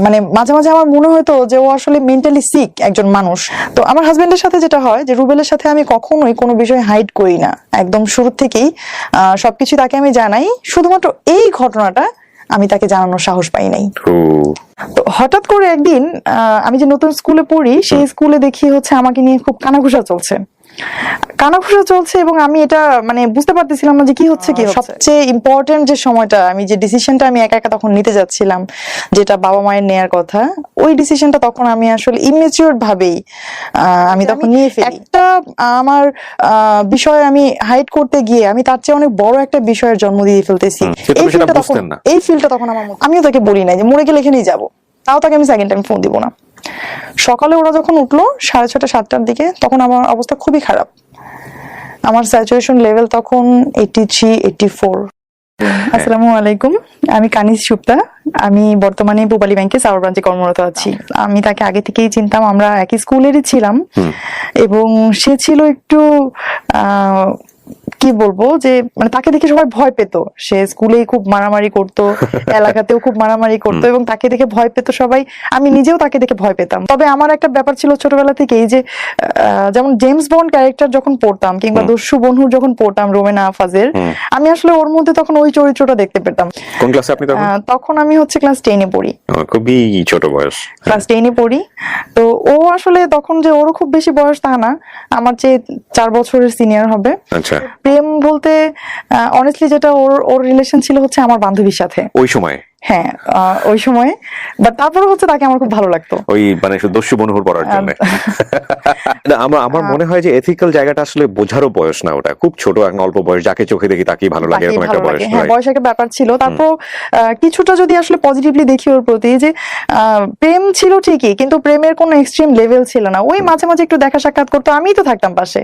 মানে মাঝে মাঝে আমার মনে হতো যে ও আসলে মেন্টালি সিক একজন মানুষ। তো আমার হাজবেন্ডের সাথে যেটা হয় যে রুবেলের সাথে আমি কখনোই কোনো বিষয় হাইড করি না, একদম শুরু থেকেই সবকিছু তাকে আমি জানাই। শুধুমাত্র এই ঘটনাটা আমি তাকে জানানোর সাহস পাই নাই। তো হঠাৎ করে একদিন আমি যে নতুন স্কুলে পড়ি সেই স্কুলে দেখি হচ্ছে আমাকে নিয়ে খুব কানাঘুষা চলছে এবং আমি এটা মানে বুঝতে পারতেছিলাম না যে কি হচ্ছে। সবচেয়ে ইম্পর্টেন্ট যে সময়টা, আমি যে ডিসিশনটা আমি একা একা তখন নিতে যাচ্ছিলাম, যেটা বাবা মায়ের নেয়ার কথা, ওই ডিসিশনটা তখন আমি আসলে ইমেচিউর ভাবেই আমি তখন নিয়ে ফেলি। একটা আমার বিষয় আমি হাইড করতে গিয়ে আমি তার চেয়ে অনেক বড় একটা বিষয়ের জন্ম দিয়ে ফেলতেছি। এই ফিলটা তখন আমার, আমিও তাকে বলি নাই যে মরে গেলে এখানেই যাবো, তাও তাকে আমি সেকেন্ড টাইম ফোন দিব না। সকালে ওরা যখন উঠলো 6:30 7টার দিকে, তখন আমার অবস্থা খুবই খারাপ। আমার স্যাচুরেশন লেভেল তখন 83 84। আসসালামু আলাইকুম, আমি কানিজ সুপ্তা। আমি বর্তমানে পূবালী ব্যাংকে সাউথ ব্রাঞ্চে কর্মরত আছি। আমি তাকে আগে থেকেই চিনতাম, আমরা একই স্কুলেরই ছিলাম। এবং সে ছিল একটু কি বলবো যে মানে তাকে দেখে সবাই ভয় পেত। সে স্কুলেই খুব মারামারি করতো, এলাকাতেও খুব মারামারি করতো এবং তাকে দেখে ভয় পেত সবাই। আমি নিজেও তাকে দেখে ভয় পেতাম। তবে আমার একটা ব্যাপার ছিল ছোটবেলা থেকেই যে যেমন জেমস বন্ড ক্যারেক্টার যখন পড়তাম কিংবা দস্যু বন্ধুর যখন পড়তাম রোমেনা আফাজের, আমি আসলে ওর মধ্যে তখন ওই চরিত্রটা দেখতে পেতাম। কোন ক্লাসে আপনি তখন? তখন আমি হচ্ছে ক্লাস 10-এ পড়ি। খুবই ছোট বয়স, ক্লাস 10-এ পড়ি। তো ও আসলে তখন যে ওরও খুব বেশি বয়স তা না, আমার চেয়ে 4 বছরের সিনিয়র হবে। আচ্ছা। প্রেম বলতে অনেস্টলি যেটা ওর রিলেশন ছিল হচ্ছে আমার বান্ধবীর সাথে ওই সময়। হ্যাঁ, ওই সময়। বাট তারপরে হচ্ছে তাকে আমার খুব ভালো লাগতো, ওই মানে দস্যু বন্ধুর পড়ার জন্য। আমার মনে হয় যে এথিক্যাল জায়গাটা আসলে বোঝারও বয়স না, ওটা খুব ছোট এখন, অল্প বয়স, যাকে চোখে দেখি তাকেই ভালো লাগে এরকম একটা বয়স। হ্যাঁ, বয়স একটা ব্যাপার ছিল। তারপর কিছুটা যদি আসলে পজিটিভলি দেখি ওর প্রতি, যে প্রেম ছিল ঠিকই, কিন্তু প্রেমের কোনো এক্সট্রিম লেভেল ছিল না। ওই মাঝে মাঝে একটু দেখা সাক্ষাৎ করতো, আমিই তো থাকতাম পাশে,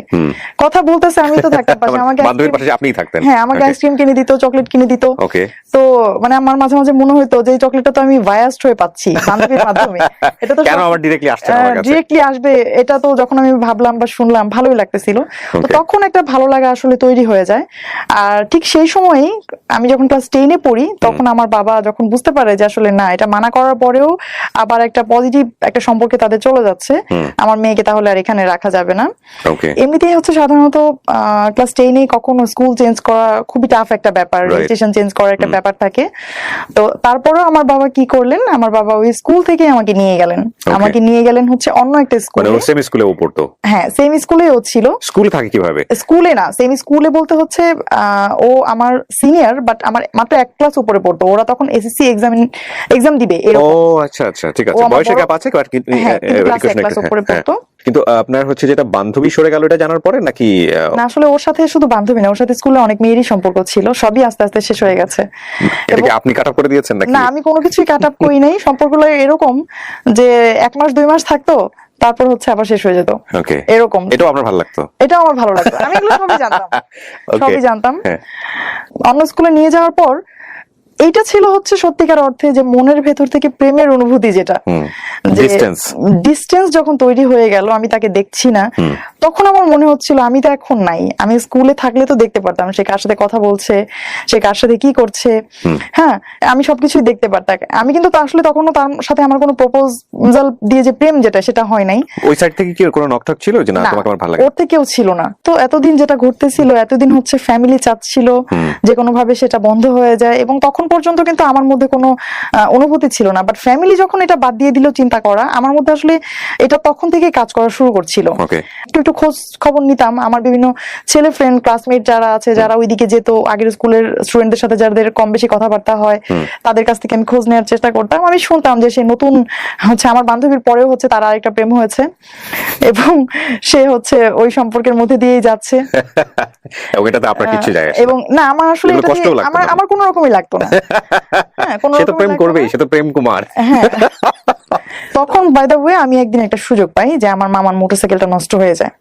কথা বলতেছে আমি তো থাকতাম পাশে। আমাকে বান্ধবীর পাশে আপনিই থাকতেন? হ্যাঁ, আমাকে আইসক্রিম কিনে দিত, চকলেট কিনে দিত। ওকে। তো মানে আমার মাঝে মাঝে মনে হতো যে এই চকলেটটা তো আমি বায়াসড হয়ে পাচ্ছি বান্ধবীর মাধ্যমে, এটা তো কেন আমার ডিরেক্টলি আসছে না আমার কাছে? ডিরেক্টলি আসবে, এটা তো যখন আমি ভাবলাম বা শুনলাম ভালোই লাগতেছিল। তো তখন একটা ভালো লাগা আসলে তৈরি হয়ে যায়। আর ঠিক সেই সময়ই আমি যখন ক্লাস 10-এ পড়ি, তখন আমার বাবা যখন বুঝতে পারে যে আসলে না, এটা মানা করার পরেও আবার একটা পজিটিভ একটা সম্পর্কে তাদের চলে যাচ্ছে, আমার মেয়েকে তাহলে আর এখানে রাখা যাবে না। এমনিতেই হচ্ছে সাধারণত ক্লাস 10-এ কখনো স্কুল চেঞ্জ করা খুবই টাফ একটা ব্যাপার, রেজিস্ট্রেশন চেঞ্জ করার একটা ব্যাপার থাকে। তো তারপরেও আমার বাবা কি করলেন, আমার বাবা ওই স্কুল থেকে আমাকে নিয়ে গেলেন হচ্ছে অন্য একটা স্কুলে। মানে সেম স্কুলে ও পড়তো? হ্যাঁ, সেম স্কুলে ও ছিল। স্কুলে থাকে কিভাবে? স্কুলে না, সেম স্কুলে বলতে হচ্ছে ও আমার সিনিয়র, বাট আমার মাত্র 1 ক্লাস উপরে পড়তো। ওরা তখন এসএসসি এক্সাম দিবে এরকম। ও আচ্ছা আচ্ছা, ঠিক আছে। বয়সের গ্যাপ আছে, ক্লাস উপরে পড়তো। কিন্তু আপনার হচ্ছে যেটা বান্ধবী সরে গেল, এটা জানার পরে নাকি? না, আসলে ওর সাথে শুধু বান্ধবী না, ওর সাথে স্কুলে অনেক মেয়েরই সম্পর্ক ছিল, সবই আস্তে আস্তে শেষ হয়ে গেছে। এটা কি আপনি কাট আপ করে দিয়েছেন নাকি? না, আমি কোনো কিছুই কাট আপ করি নাই। সম্পর্কগুলো এরকম যে 1 মাস 2 মাস থাকতো, তারপর হচ্ছে আবার শেষ হয়ে যেত, এরকম। এটাও আপনার ভালো লাগতো? এটাও আমার ভালো লাগতো, আমি এগুলো সবই জানতাম। অন্য স্কুলে নিয়ে যাওয়ার পর এইটা ছিল হচ্ছে সত্যিকার অর্থে যে মনের ভেতর থেকে প্রেমের অনুভূতি, যেটা ডিস্টেন্স যখন তৈরি হয়ে গেল, আমি তাকে দেখছি না, তখন আমার মনে হচ্ছিল আমি তো এখন নাই। আমি স্কুলে থাকলে তো দেখতে পারতাম সে কার সাথে কথা বলছে, সে কার সাথে কি করছে, হ্যাঁ, আমি সবকিছুই দেখতে পারতাম। আমি কিন্তু আসলে তখনও তার সাথে আমার কোনো প্রপোজাল দিয়ে যে প্রেম, যেটা সেটা হয় নাই। ওই সাইড থেকে কি কোনো নকটক ছিল যে না তোমাকে আমার ভালো লাগে? ওর থেকেও ছিল না। তো এতদিন যেটা ঘটতেছিল, এতদিন হচ্ছে ফ্যামিলি চাচ্ছিল যে কোনো ভাবে সেটা বন্ধ হয়ে যায়, এবং তখন পর্যন্ত কিন্তু আমার মধ্যে কোনো অনুভূতি ছিল না। বাট ফ্যামিলি যখন এটা বাদ দিয়ে দিল চিন্তা করা, আমার মধ্যে আসলে এটা তখন থেকে কাজ করা শুরু করছিল। একটু খোঁজ খবর নিতাম, আমার বিভিন্ন ছেলে ফ্রেন্ড ক্লাসমেট যারা আছে, যারা ওইদিকে যেত, আগের স্কুলের স্টুডেন্টদের সাথে যাদের কম বেশি কথাবার্তা হয়, তাদের কাছ থেকে আমি খোঁজ নেওয়ার চেষ্টা করতাম। আমি শুনতাম যে সে নতুন হচ্ছে আমার বান্ধবীর পরেও হচ্ছে তার আরেকটা প্রেম হয়েছে, এবং সে হচ্ছে ওই সম্পর্কের মধ্যে দিয়েই যাচ্ছে। এবং না, আমার আসলে আমার কোনো রকমই লাগতো না। সে তো প্রেম করবেই, সে তো প্রেম কুমার। তখন বাই দ্য ওয়ে আমি একদিন একটা সুযোগ পাই যে আমার মামার মোটরসাইকেলটা নষ্ট হয়ে যায়।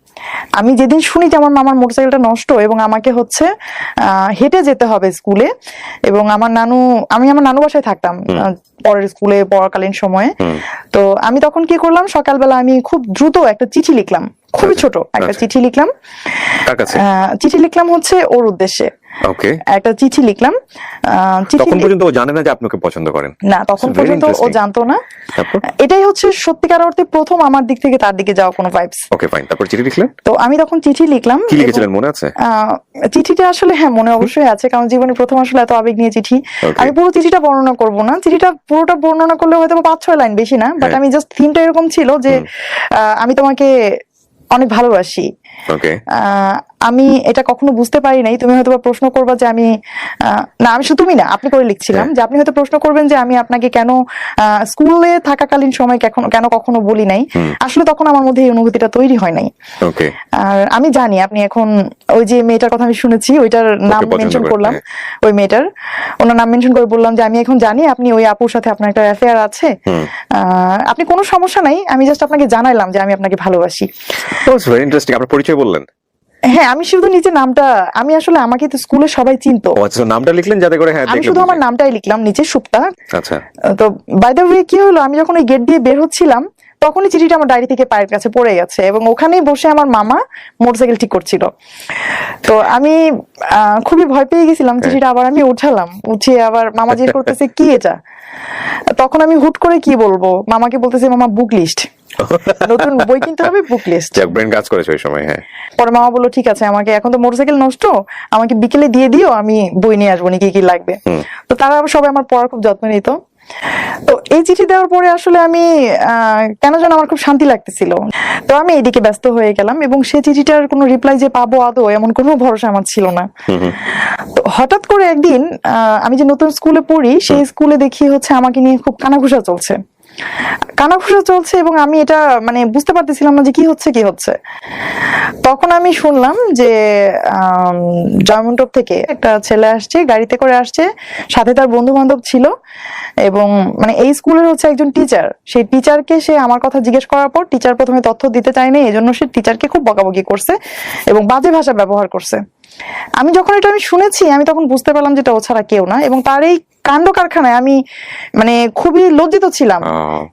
আমি যেদিন শুনি যে আমার মামার মোটরসাইকেলটা নষ্ট এবং আমাকে হচ্ছে হেঁটে যেতে হবে স্কুলে, এবং আমি আমার নানু বাসায় থাকতাম পরের স্কুলে পড়াকালীন সময়ে। তো আমি তখন কি করলাম, সকালবেলা আমি খুব দ্রুত একটা চিঠি লিখলাম খুবই ছোট একটা আচ্ছা। চিঠি লিখলাম। কার কাছে? চিঠি লিখলাম হচ্ছে ওর উদ্দেশ্যে, ওকে। একটা চিঠি লিখলাম। চিঠি তখন পর্যন্ত ও জানে না যে আপনি ওকে পছন্দ করেন? না, তখন It's very পর্যন্ত ও interesting. জানতো না। তারপর? এটাই হচ্ছে সত্যিকার অর্থে প্রথম আমার দিক থেকে তার দিকে যাওয়া কোনো ভাইবস। ওকে ফাইন, তারপর চিঠি লিখলেন? তো আমি তখন চিঠি লিখলাম। কি লিখেছিলেন মনে আছে? চিঠিটা আসলে হ্যাঁ মনে অবশ্যই আছে, কারণ জীবনে প্রথম আসলে এত আবেগ নিয়ে চিঠি। Okay. আমি পুরো চিঠিটা বর্ণনা করব না, চিঠিটা পুরোটা বর্ণনা করলে হয়তো 5-6 লাইন, বেশি না, বাট হ্যাঁ। আমি জাস্ট থিমটা এরকম ছিল যে আমি তোমাকে অনেক ভালোবাসি। ওকে। আমি এটা কখনো বুঝতে পারি নাই, তুমি হয়তো প্রশ্ন করবা যে আমি না, আমি শুধু তুমি না, আপনি করে লিখছিলাম যে আপনি হয়তো প্রশ্ন করবেন যে আমি আপনাকে কেন স্কুলে থাকাকালীন সময় কেন কখনো বলি নাই। আসলে তখন আমার মধ্যে এই অনুভূতিটা তৈরি হয় নাই। ওকে। আর আমি জানি আপনি এখন ওই যে মেয়েটার কথা আমি শুনেছি, ওইটার নাম পছন্দ মেনশন করেন, করলাম, হ্যাঁ। ওই মেয়েটার ওনার নাম মেনশন করে বললাম যে আমি এখন জানি আপনি ওই আপুর সাথে আপনার একটা অ্যাফেয়ার আছে। আপনি কোনো সমস্যা নাই, আমি জাস্ট আপনাকে জানাইলাম যে আমি আপনাকে ভালোবাসি। It's very interesting. আপনার পরিচয় বললেন? হ্যাঁ, আমি শুধু নিচে নামটা, আমি আসলে আমাকে তো স্কুলে সবাই চিনতো, ও আচ্ছা, নামটা লিখলেন যাতে করে হ্যাঁ আমি দেখে শুধু আমার বুঝে। নামটাই লিখলাম নিচে, সুপ্তা। আচ্ছা। তো বাই দ্য ওয়ে কি হলো, আমি যখন ওই গেট দিয়ে বের হচ্ছিলাম তখনই চিঠিটা আমার ডায়েরি থেকে পায়ের কাছে পড়ে গেছে, এবং ওখানেই বসে আমার মামা মোটরসাইকেল ঠিক করছিল। তো আমি খুবই ভয় পেয়ে গেছিলাম, চিঠিটা আবার আমি উঠালাম, উঠিয়ে আবার মামা জিজ্ঞেস করতেছে কি এটা। তখন আমি হুট করে কি বলবো, মামাকে বলতেছে মামা বুক লিস্ট, নতুন বই কিনতে হবে, বুক লিস্ট। যাক, ব্রেন কাজ করেছে ওই সময়, হ্যাঁ। পরে মামা বললো ঠিক আছে, আমাকে এখন তো মোটরসাইকেল নষ্ট, আমাকে বিকেলে দিয়ে দিও, আমি বই নিয়ে আসবো, কি কি লাগবে। তো তারা আবার সবাই আমার পড়ার খুব যত্ন নিত। তো এই চিঠি দেওয়ার পরে আসলে আমি কেন যেন আমার খুব শান্তি লাগতেছিল। তো আমি এদিকে ব্যস্ত হয়ে গেলাম, এবং সেই চিঠিটার কোনো রিপ্লাই যে পাবো আদৌ এমন কোনো ভরসা আমার ছিল না। তো হঠাৎ করে একদিন আমি যে নতুন স্কুলে পড়ি, সেই স্কুলে দেখি হচ্ছে আমাকে নিয়ে খুব কানাঘুষা চলছে, এবং আমি এটা মানে বুঝতে পারতেছিলাম না যে কি হচ্ছে। তখন আমি শুনলাম যে জয়মন্টপ থেকে একটা ছেলে আসছে, গাড়িতে করে আসছে, সাথে তার বন্ধু বান্ধব ছিল, এবং মানে এই স্কুলের হচ্ছে একজন টিচার। সেই টিচারকে সে আমার কথা জিজ্ঞেস করার পর টিচার প্রথমে তথ্য দিতে চায়নি, এই জন্য সে টিচারকে খুব বকাবকি করছে এবং বাজে ভাষা ব্যবহার করছে। আমি যখন এটা শুনেছি, আমি তখন বুঝতে পারলাম যে এটা ও ছাড়া কেউ না, এবং তার এই কাণ্ড কারখানায় আমি মানে খুবই লজ্জিত ছিলাম।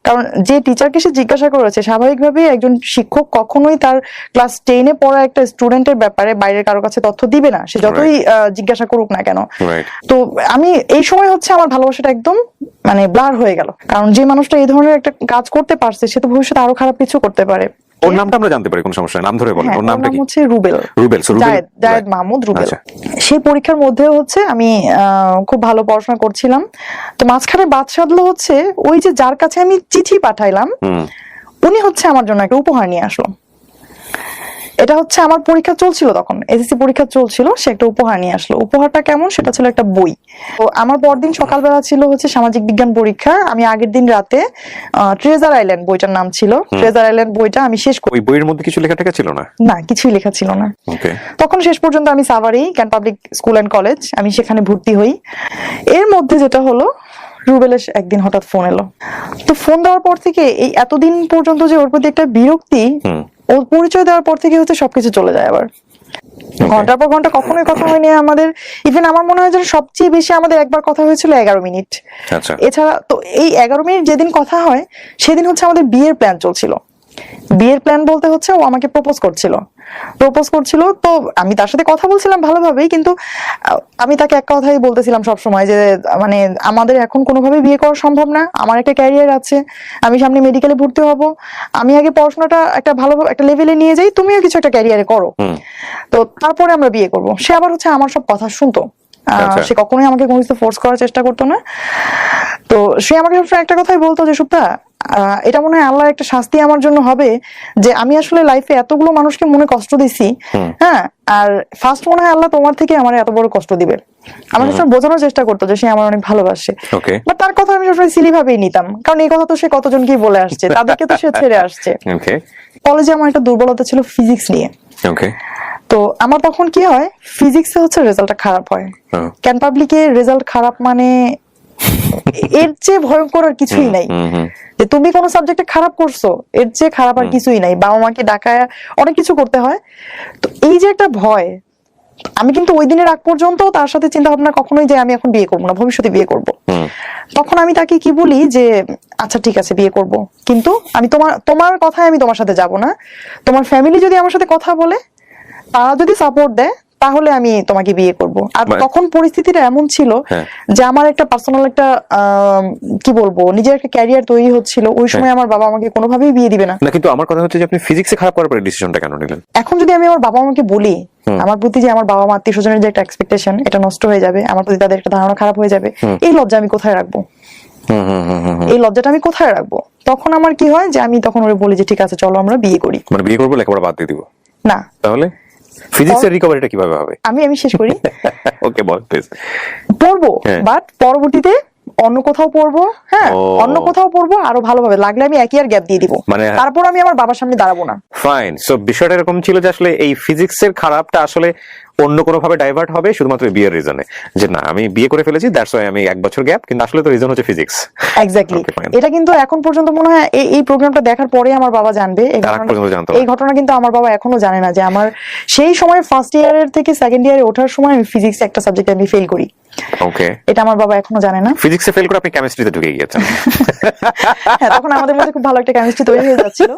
কারণ যে টিচারকে সে জিজ্ঞাসা করেছে, স্বাভাবিকভাবে একজন শিক্ষক কখনোই তার ক্লাস 10-এ পড়া একটা স্টুডেন্টের ব্যাপারে বাইরের কারো কাছে তথ্য দিবে না, সে যতই জিজ্ঞাসা করুক না কেন। তো আমি এই সময় হচ্ছে আমার ভালোবাসাটা একদম মানে ব্লার হয়ে গেল, কারণ যে মানুষটা এই ধরনের একটা কাজ করতে পারছে সে তো ভবিষ্যতে আরো খারাপ কিছু করতে পারে। ওর নামটা আমরা জানতে পারি? কোন সমস্যা, নাম ধরে বলেন। ওর নামটা কি? হচ্ছে রুবেল। রুবেল, জায়েদ মাহমুদ রুবেল। আচ্ছা। সেই পরীক্ষার মধ্যে হচ্ছে আমি খুব ভালো পড়াশোনা করছিলাম। তো মাঝখানে বাদ সাধলো হচ্ছে ওই যে যার কাছে আমি চিঠি পাঠাইলাম, উনি হচ্ছে আমার জন্য একটা উপহার নিয়ে আসলো। এটা হচ্ছে আমার পরীক্ষা চলছিল, তখন এসএসসি পরীক্ষা চলছিল, সে একটা উপহার নিয়ে আসলো। উপহারটা কেমন, সেটা ছিল একটা বই। তো আমার পরদিন সকালবেলা ছিল হচ্ছে সামাজিক বিজ্ঞান পরীক্ষা। আমি আগের দিন রাতে ট্রেজার আইল্যান্ড বইটার নাম ছিল, ট্রেজার আইল্যান্ড বইটা আমি শেষ করি। ওই বইয়ের মধ্যে কিছু লেখা ছিল না? না, কিছুই লেখা ছিল না। ওকে। তখন শেষ পর্যন্ত আমি সাভারি ক্যান পাবলিক স্কুল অ্যান্ড কলেজ, আমি সেখানে ভর্তি হই। এর মধ্যে যেটা হলো, রুবেলের একদিন হঠাৎ ফোন এলো। তো ফোন দেওয়ার পর থেকে এই এতদিন পর্যন্ত যে ওর প্রতি একটা বিরক্তি, ওর পরিচয় দেওয়ার পর থেকে হচ্ছে সবকিছু চলে যায় আবার। ঘন্টার পর ঘন্টা কখনোই কথা হয়নি আমাদের। ইভেন আমার মনে হয় যে সবচেয়ে বেশি আমাদের একবার কথা হয়েছিল 11 মিনিট। আচ্ছা। এছাড়া তো এই 11 মিনিট যেদিন কথা হয় সেদিন হচ্ছে আমাদের বিয়ের প্ল্যান চলছিল। বিয়ের প্ল্যান বলতে হচ্ছে ও আমাকে প্রপোজ করছিল। তো আমি তার সাথে কথা বলছিলাম ভালোভাবেই, কিন্তু আমি তাকে এক কথাই বলতেছিলাম সবসময় যে মানে আমাদের এখন কোনোভাবে বিয়ে করা সম্ভব না, আমার একটা ক্যারিয়ার আছে, আমি সামনে মেডিকেলে ভর্তি হব, আমি আগে পড়াশোনাটা একটা ভালো একটা লেভেলে নিয়ে যাই, তুমিও কিছু একটা ক্যারিয়ারে করো, তো তারপরে আমরা বিয়ে করব। সে আবার হচ্ছে আমার সব কথা শুনতো, সে কখনোই আমাকে কোনো কিছু ফোর্স করার চেষ্টা করতো না। তো সে আমাকে একটা কথাই বলতো যে সুপ্তা, এটা মনে হয় আল্লাহর একটা শাস্তি আমার জন্য হবে যে আমি আসলে লাইফে এতগুলো মানুষকে মনে কষ্ট দিছি, হ্যাঁ, আর ফার্স্ট মনে হয় আল্লাহ তোমার থেকে আমার এত বড় কষ্ট দিবে। আমার কাছে বোঝানোর চেষ্টা করতো যে সে আমার অনেক ভালোবাসে, বাট তার কথা আমি সবসময় সিলি ভাবেই নিতাম, কারণ এই কথা তো সে কতজনকেই বলে আসছে, তাদেরকে তো সে ছেড়ে আসছে। কলেজে আমার একটা দুর্বলতা ছিল ফিজিক্স নিয়ে। তো আমার তখন কি হয়, ফিজিক্সে হচ্ছে রেজাল্টটা খারাপ হয়, ক্যান পাবলিকে রেজাল্ট খারাপ মানে এর চেয়ে ভয়ঙ্কর আর কিছুই নাই। যে তুমি কোনো সাবজেক্টে খারাপ করছো, এর চেয়ে খারাপ আর কিছুই নাই। বাবা মাকে ডাকায় অনেক কিছু করতে হয়। তো এই যে একটা ভয়, আমি কিন্তু ওই দিনের আগ পর্যন্ত তার সাথে চিন্তা ভাবনা কখনোই যে আমি এখন বিয়ে করবো না, ভবিষ্যতে বিয়ে করব। তখন আমি তাকে কি বলি যে আচ্ছা ঠিক আছে বিয়ে করব, কিন্তু আমি তোমার কথায় আমি তোমার সাথে যাব না। তোমার ফ্যামিলি যদি আমার সাথে কথা বলে, তারা যদি সাপোর্ট দেয়, তাহলে আমি তোমাকে বিয়ে করব। আর তখন পরিস্থিতিটা এমন ছিল যে আমার একটা পার্সোনাল একটা কি বলবো, নিজের একটা ক্যারিয়ার তৈরি হচ্ছিল। ওই সময় আমার বাবা আমাকে কোনোভাবেই বিয়ে দিবে না। কিন্তু আমার কথা হচ্ছে যে আপনি ফিজিক্সে খারাপ করার পরে ডিসিশনটা কেন নিলেন? এখন যদি আমি আমার বাবা মাকে বলি, আমার প্রতি যে আমার বাবা মা আত্মীয় স্বজনের যে একটা এক্সপেকটেশন, এটা নষ্ট হয়ে যাবে, আমার প্রতি তাদের একটা ধারণা খারাপ হয়ে যাবে, এই লজ্জা আমি কোথায় রাখবো? এই লজ্জাটা আমি কোথায় রাখবো? তখন আমার কি হয় যে আমি তখন ওরে বলি যে ঠিক আছে চলো আমরা বিয়ে করি। মানে বিয়ে করবো, লেখাপড়া বাদ দিয়ে দিব? না। তাহলে ফিজিক্সের রিকভারিটা কিভাবে হবে? আমি শেষ করি। ওকে বল প্লিজ। পড়বো, বাট পরবর্তীতে অন্য কোথাও পড়বো। হ্যাঁ, অন্য কোথাও পড়বো, আরো ভালোভাবে। লাগলে আমি এক ইয়ার গ্যাপ দিয়ে দিব, মানে তারপর আমি আমার বাবার সামনে দাঁড়াবো না। ফাইন। সো বিষয়টা এরকম ছিল যে আসলে এই ফিজিক্সের খারাপটা আসলে অন্য কোনো ভাবে ডাইভার্ট হবে শুধুমাত্র বিয়ের রিজনে, যে না আমি বিয়ে করে ফেলেছি, দ্যাটস ওয়াই আমি 1 বছর গ্যাপ, কিন্তু আসলে তো রিজন হচ্ছে ফিজিক্স। এক্স্যাক্টলি। এটা কিন্তু এখন পর্যন্ত মনে হয় এই প্রোগ্রামটা দেখার পরে আমার বাবা জানবে। এই ঘটনা কিন্তু আমার বাবা এখনো জানে না যে আমার সেই সময় ফার্স্ট ইয়ারের থেকে সেকেন্ড ইয়ারে ওঠার সময় আমি ফিজিক্স একটা সাবজেক্টে আমি ফেল করি। ওকে, এটা আমার বাবা এখনো জানে না। ফিজিক্সে ফেল করে আপনি কেমিস্ট্রিতে ঢুকে গিয়েছেন। হ্যাঁ, তখন আমাদের মধ্যে খুব ভালো একটা কেমিস্ট্রি তৈরি হয়ে যাচ্ছিল।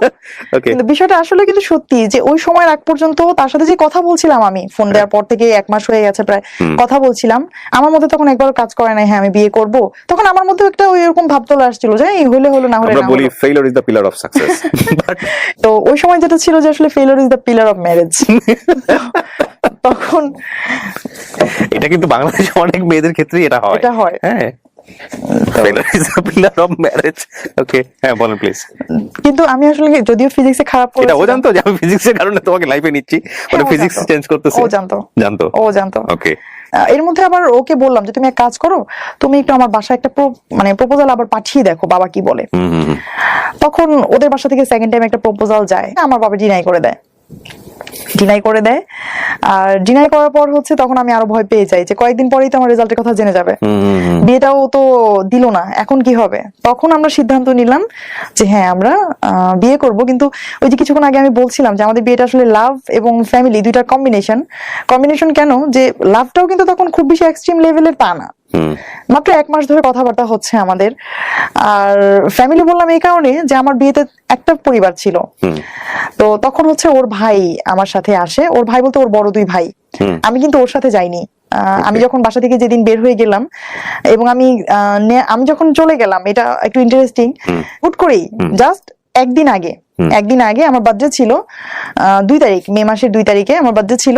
কিন্তু বিষয়টা আসলে কিন্তু সত্যি যে ওই সময় আগ পর্যন্ত তার সাথে যে কথা বলছিলাম, আমি ফোন দেওয়ার পর থেকে 1 মাস হয়ে গেছে প্রায় কথা বলছিলাম, আমার মধ্যে তখন একবারও কাজ করে নাই হ্যাঁ আমি বিয়ে করব। তখন আমার মধ্যে একটা ওই এরকম ভাব চলে আসছিল যে হলে হলো, না হলে না। আমরা বলি failure is the pillar of success. তো ওই সময় যেটা ছিল যে আসলে failure is the pillar of marriage. তখন এটা কিন্তু বাংলাদেশে অনেক মেয়েদের ক্ষেত্রেই এটা হয়। হ্যাঁ, failure is the pillar of marriage. Okay, হ্যাঁ বলেন প্লিজ। কিন্তু আমি আসলে যদিও ফিজিক্সে খারাপ করেছি, এটা ও জানতো যে আমি ফিজিক্সের কারণে তোমাকে লাইফে নিচ্ছি, মানে ফিজিক্স চেঞ্জ করতেছি? ও জানতো। ওকে। এর মধ্যে আবার ওকে বললাম যে তুমি এক কাজ করো, তুমি একটু আমার বাসায় একটা প্রপোজাল আবার পাঠিয়ে দেখো বাবা কি বলে। তখন ওদের বাসা থেকে সেকেন্ড টাইম একটা প্রপোজাল যায়, আমার বাবা ডিনাই করে দেয়। আর ডিনাই করার পর হচ্ছে তখন আমি আরো ভয় পেয়ে যাই যে কয়েকদিন পরেই তো আমার রেজাল্টের কথা জেনে যাবে, বিয়েটাও তো দিল না, এখন কি হবে? তখন আমরা সিদ্ধান্ত নিলাম যে হ্যাঁ আমরা বিয়ে করব। কিন্তু ওই যে কিছুক্ষণ আগে আমি বলছিলাম যে আমাদের বিয়েটা আসলে লাভ এবং ফ্যামিলি দুইটার কম্বিনেশন। কেন যে লাভটাও কিন্তু তখন খুব বেশি এক্সট্রিম লেভেলের তা না, মাত্র 1 মাস ধরে কথাবার্তা হচ্ছে আমাদের। আর ফ্যামিলি বললাম এই কারণে যে আমার বিয়েতে একটা পরিবার ছিল। তো তখন হচ্ছে ওর ভাই আমার সাথে আসে, ওর ভাই বলতে ওর বড় 2 ভাই। আমি কিন্তু ওর সাথে যাইনি। আমি যখন বাসা থেকে যেদিন বের হয়ে গেলাম এবং আমি যখন চলে গেলাম, এটা একটু ইন্টারেস্টিং, হুট করেই জাস্ট একদিন আগে আমার বার্থডে ছিল 2 তারিখ, মে মাসের 2 তারিখে আমার বার্থডে ছিল।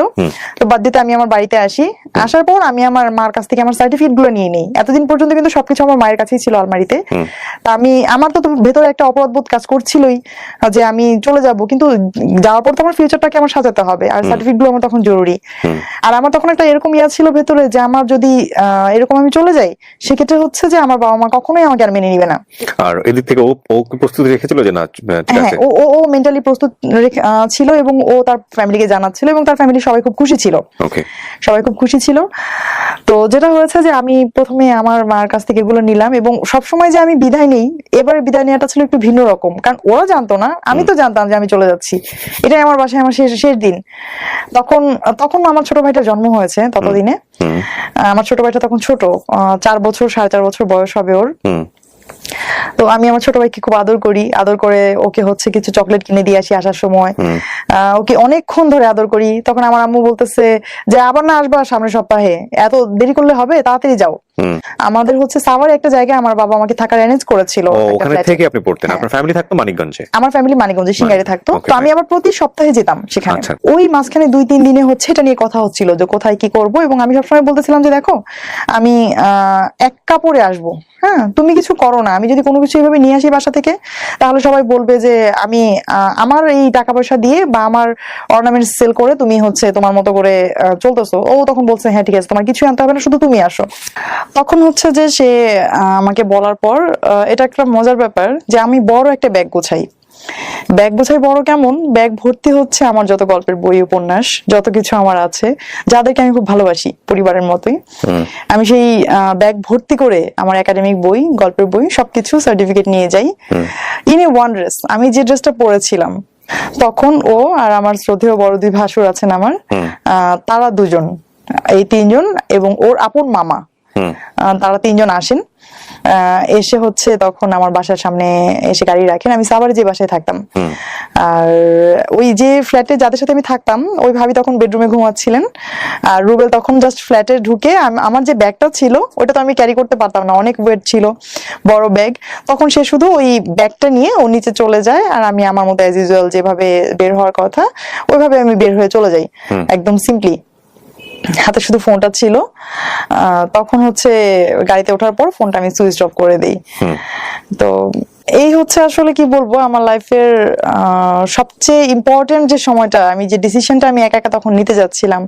তো বার্থডেতে আমি আমার বাড়িতে আসি, আসার পর আমি আমার মার কাছ থেকে আমার সার্টিফিকেট গুলো নিয়ে নিই। এতদিন পর্যন্ত কিন্তু সবকিছু আমার মায়ের কাছেই ছিল আলমারিতে। আমার তো ভেতরে একটা অপরাধবোধ কাজ করছিলই যে আমি চলে যাব, কিন্তু যাওয়ার পর তো আমার ফিউচারটাকে আমার সাজাতে হবে, আর সার্টিফিকেট গুলো আমার তখন জরুরি। আর আমার তখন একটা এরকম ছিল ভেতরে যে আমার যদি এরকম আমি চলে যাই, সেক্ষেত্রে হচ্ছে যে আমার বাবা মা কখনোই আমাকে আর মেনে নিবে না। আর এদিক থেকে ও প্রস্তুতি রেখেছিল যে না ঠিক আছে, ও মেন্টালি প্রস্তুত ছিল এবং ও তার ফ্যামিলিকে জানাচ্ছিল এবং তার ফ্যামিলি সবাই খুব খুশি ছিল। তো যেটা হয়েছে যে আমি প্রথমে আমার মার কাছ থেকে এগুলো নিলাম, এবং সবসময় যে আমি বিদায় নেই, এবারে বিদায় নেওয়াটা ছিল একটু ভিন্ন রকম, কারণ ওরা জানতো না, আমি তো জানতাম যে আমি চলে যাচ্ছি। এটাই আমার বাসায় আমার শেষ দিন। তখন আমার ছোট ভাইটার জন্ম হয়েছে। ততদিনে আমার ছোট ভাইটা তখন ছোট, 4 বছর 4.5 বছর বয়স হবে ওর। তো আমি আমার ছোট ভাইকে খুব আদর করে ওকে হচ্ছে কিছু চকলেট কিনে দিয়ে আসি আসার সময়। ওকে অনেকক্ষণ ধরে আদর করি। তখন আমার আম্মু বলতেছে যে আবার না আসবা সামনের সপ্তাহে, এত দেরি করলে হবে, তাড়াতাড়ি যাও। আমাদের হচ্ছে সাভারে একটা জায়গায় আমার বাবা আমাকে থাকার অ্যারেঞ্জ করেছিল। ওখানে থেকে আপনি পড়তেন? আপনার ফ্যামিলি থাকতো মানিকগঞ্জে? আমার ফ্যামিলি মানিকগঞ্জে সিঙ্গারে থাকতো। তো আমি আবার প্রতি সপ্তাহে যেতাম সেখানে। ওই মাঝখানে 2-3 দিনে হচ্ছে এটা নিয়ে কথা হচ্ছিল যে কোথায় কি করব, এবং আমি সবসময় বলতেছিলাম যে দেখো আমি 1 কাপড়ে আসবো, হ্যাঁ তুমি কিছু করো না, আমি যদি কোনো কিছু এইভাবে নিয়ে আসি বাসা থেকে, তাহলে সবাই বলবে যে আমি আমার এই টাকা পয়সা দিয়ে বা আমার অর্নামেন্টস সেল করে তুমি হচ্ছে তোমার মতো করে চলতেছো। ও তখন বলছে হ্যাঁ ঠিক আছে, তোমার কিছু আনতে হবে না, শুধু তুমি আসো। তখন হচ্ছে যে সে আমাকে বলার পর এটা একটা মজার ব্যাপার যে আমি বড় একটা ব্যাগ গোছাই বড় কেমন, ব্যাগ ভর্তি হচ্ছে আমার যত গল্পের বই উপন্যাস যত কিছু আমার আছে, যাদেরকে আমি খুব ভালোবাসি পরিবারের মতোই। আমি সেই ব্যাগ ভর্তি করে আমার একাডেমিক বই, গল্পের বই, সবকিছু সার্টিফিকেট নিয়ে যাই। ইন এ ওয়ান ড্রেস, আমি যে ড্রেসটা পরেছিলাম তখন ও আর আমার শ্রদ্ধেয় বড় দুই ভাসুর আছেন আমার, তারা দুজন, এই তিনজন এবং ওর আপন মামা, তারা তিনজন আসেন। এসে হচ্ছে তখন আমার বাসার সামনে এসে গাড়ি রাখেন। আমি সাভারে যে বাসায় থাকতাম, আর ওই যে ফ্ল্যাটে যাদের সাথে আমি থাকতাম ওই ভাবি তখন বেডরুমে ঘুমাচ্ছিলেন, আর রুবেল তখন জাস্ট ফ্ল্যাটে ঢুকে আমার যে ব্যাগটা ছিল ওটা তো আমি ক্যারি করতে পারতাম না, অনেক ওয়েট ছিল, বড় ব্যাগ। তখন সে শুধু ওই ব্যাগটা নিয়ে ও নিচে চলে যায়, আর আমি আমার মতো অ্যাজ ইউজুয়াল যেভাবে বের হওয়ার কথা ওইভাবে আমি বের হয়ে চলে যাই, একদম সিম্পলি। হাতে শুধু ফোনটা ছিল। তখন হচ্ছে গাড়িতে ওঠার পর ফোনটা আমি সুইচ অফ করে দিই। তো এই হচ্ছে আসলে কি বলবো, আমার লাইফের সবচেয়ে ইম্পর্টেন্ট যে সময়টা, আমি যে ডিসিশনটা আমি একা একা তখন নিতে যাচ্ছিলাম,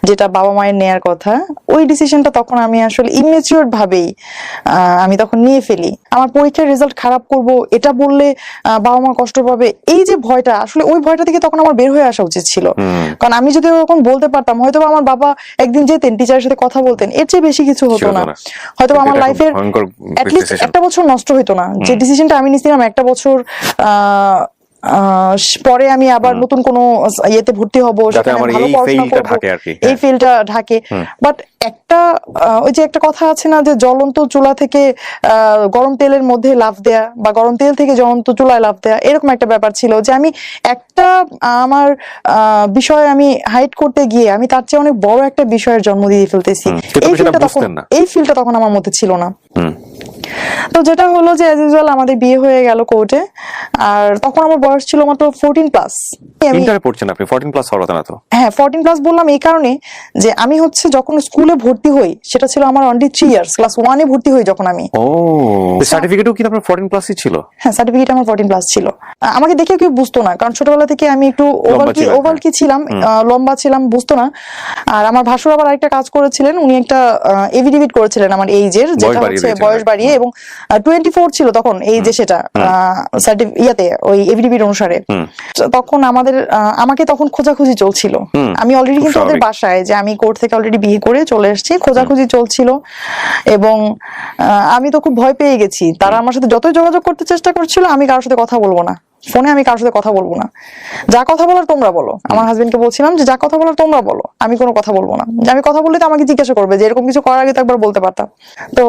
যেটা বাবা মায়ের নেয়ার কথা, ওই ডিসিশনটা তখন আমি আসলে ইমেচিউর ভাবেই আমি তখন নিয়ে ফেলি। আমার পরীক্ষার রেজাল্ট খারাপ করব এটা বললে বাবা মা কষ্ট পাবে, এই যে ভয়টা, আসলে ওই ভয়টা থেকে তখন আমার বের হয়ে আসা উচিত ছিল। কারণ আমি যদি ওরকম বলতে পারতাম, হয়তো আমার বাবা একদিন যেতেন টিচারের সাথে কথা বলতেন, এর চেয়ে বেশি কিছু হতো না। হয়তো আমার লাইফের অ্যাটলিস্ট একটা বছর নষ্ট হইতো না। যে ডিসিশনটা আমি নিয়েছিলাম একটা বছর পরে আমি আবার নতুন কোনো ইয়েতে ভর্তি হব, সেখানে ভালো পড়াশোনা করব, এই ফিল্ডটা ঢাকে। বাট একটা ওই যে একটা কথা আছে না, যে জ্বলন্ত চুলা থেকে গরম তেলের মধ্যে লাফ দেয়া, বা গরম তেল থেকে জ্বলন্ত চুলায় লাফ দেয়া, এরকম একটা ব্যাপার ছিল যে আমি একটা আমার বিষয় আমি হাইড করতে গিয়ে আমি তার চেয়ে অনেক বড় একটা বিষয়ের জন্ম দিয়ে ফেলতেছি। এই ফিলটা তখন আমার মধ্যে ছিল না। তো যেটা হলো যে অ্যাজ ইউজুয়াল আমাদের বিয়ে হয়ে গেল কোর্টে, আর তখন আমার বয়স ছিল মাত্র 14+। ইন্টারে পড়ছেন আপনি? 14+ হওয়ার কথা না তো? হ্যাঁ, 14+ বললাম এই কারণে যে আমি হচ্ছে যখন স্কুলে ভর্তি হই সেটা ছিল আমার অনলি 3 ইয়ার্স, ক্লাস 1 এ ভর্তি হই যখন আমি। ও, সার্টিফিকেটও কি আপনার 14+ই ছিল? হ্যাঁ, সার্টিফিকেট আমার 14+ ছিল। আমাকে দেখে কেউ বুঝতো না, কারণ ছোটবেলা থেকে আমি একটু ওভাল কি ছিলাম, লম্বা ছিলাম, বুঝতো না। আর আমার ভাসুর আবার আরেকটা কাজ করেছিলেন, উনি একটা এভিডেভিট করেছিলেন আমার এইজের, যেটা হচ্ছে বয়স বাড়িয়ে, এবং 24 ছিল তখন এই যে সেটা ইয়াতে ওই এভিডেভিট অনুসারে। তখন আমাকে তখন খোঁজাখুঁজি চলছিল। আমি অলরেডি কিন্তু ওদের বাসায়, যে আমি কোর্ট থেকে অলরেডি বিয়ে করে চলে এসেছি, খোঁজাখুঁজি চলছিল, এবং আমি তো খুব ভয় পেয়ে গেছি। তারা আমার সাথে যতই যোগাযোগ করতে চেষ্টা করছিল, আমি কারোর সাথে কথা বলবো না, ফোনে আমি কারোর সাথে কথা বলবো না, যা কথা বলার তোমরা বলো। আমার হাজবেন্ডকে বলছিলাম যে যা কথা বলার তোমরা বলো, আমি কোনো কথা বলবো না। যে আমি কথা বললে তো আমাকে জিজ্ঞাসা করবে, যে এরকম কিছু করার আগে তো একবার বলতে পারতাম। তো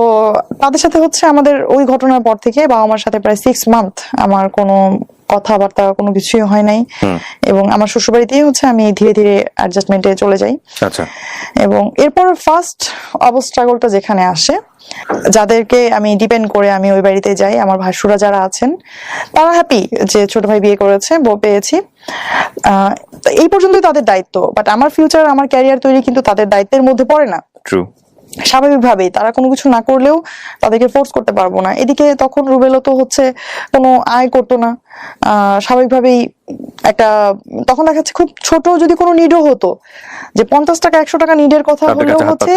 তাদের সাথে হচ্ছে আমাদের ওই ঘটনার পর থেকে বাবা মার সাথে প্রায় 6 মান্থ আমার কোনো কথাবার্তা কোনো কিছুই হয় নাই, এবং আমার শ্বশুরবাড়িতেই হচ্ছে আমি ধীরে ধীরে অ্যাডজাস্টমেন্টে চলে যাই। আচ্ছা। এবং এরপর ফার্স্ট অবস্ট্রাগলটা যেখানে আসে, যাদেরকে আমি ডিপেন্ড করে আমি ওই বাড়িতে যাই, আমার ভাসুরা যারা আছেন তারা হ্যাপি যে ছোট ভাই বিয়ে করেছে, বউ পেয়েছি, এই পর্যন্তই তাদের দায়িত্ব। বাট আমার ফিউচার, আমার ক্যারিয়ার তৈরি কিন্তু তাদের দায়িত্বের মধ্যে পড়ে না। ট্রু। স্বাভাবিকভাবেই তারা কোনো কিছু না করলেও তাদেরকে ফোর্স করতে পারবো না। এদিকে তখন রুবেলও তো হচ্ছে কোনো আয় করতো না, স্বাভাবিকভাবেই একটা তখন দেখা যাচ্ছে খুব ছোট যদি কোনো নিডও হতো, যে 50 টাকা 100 টাকা নিডের কথা হলেও হচ্ছে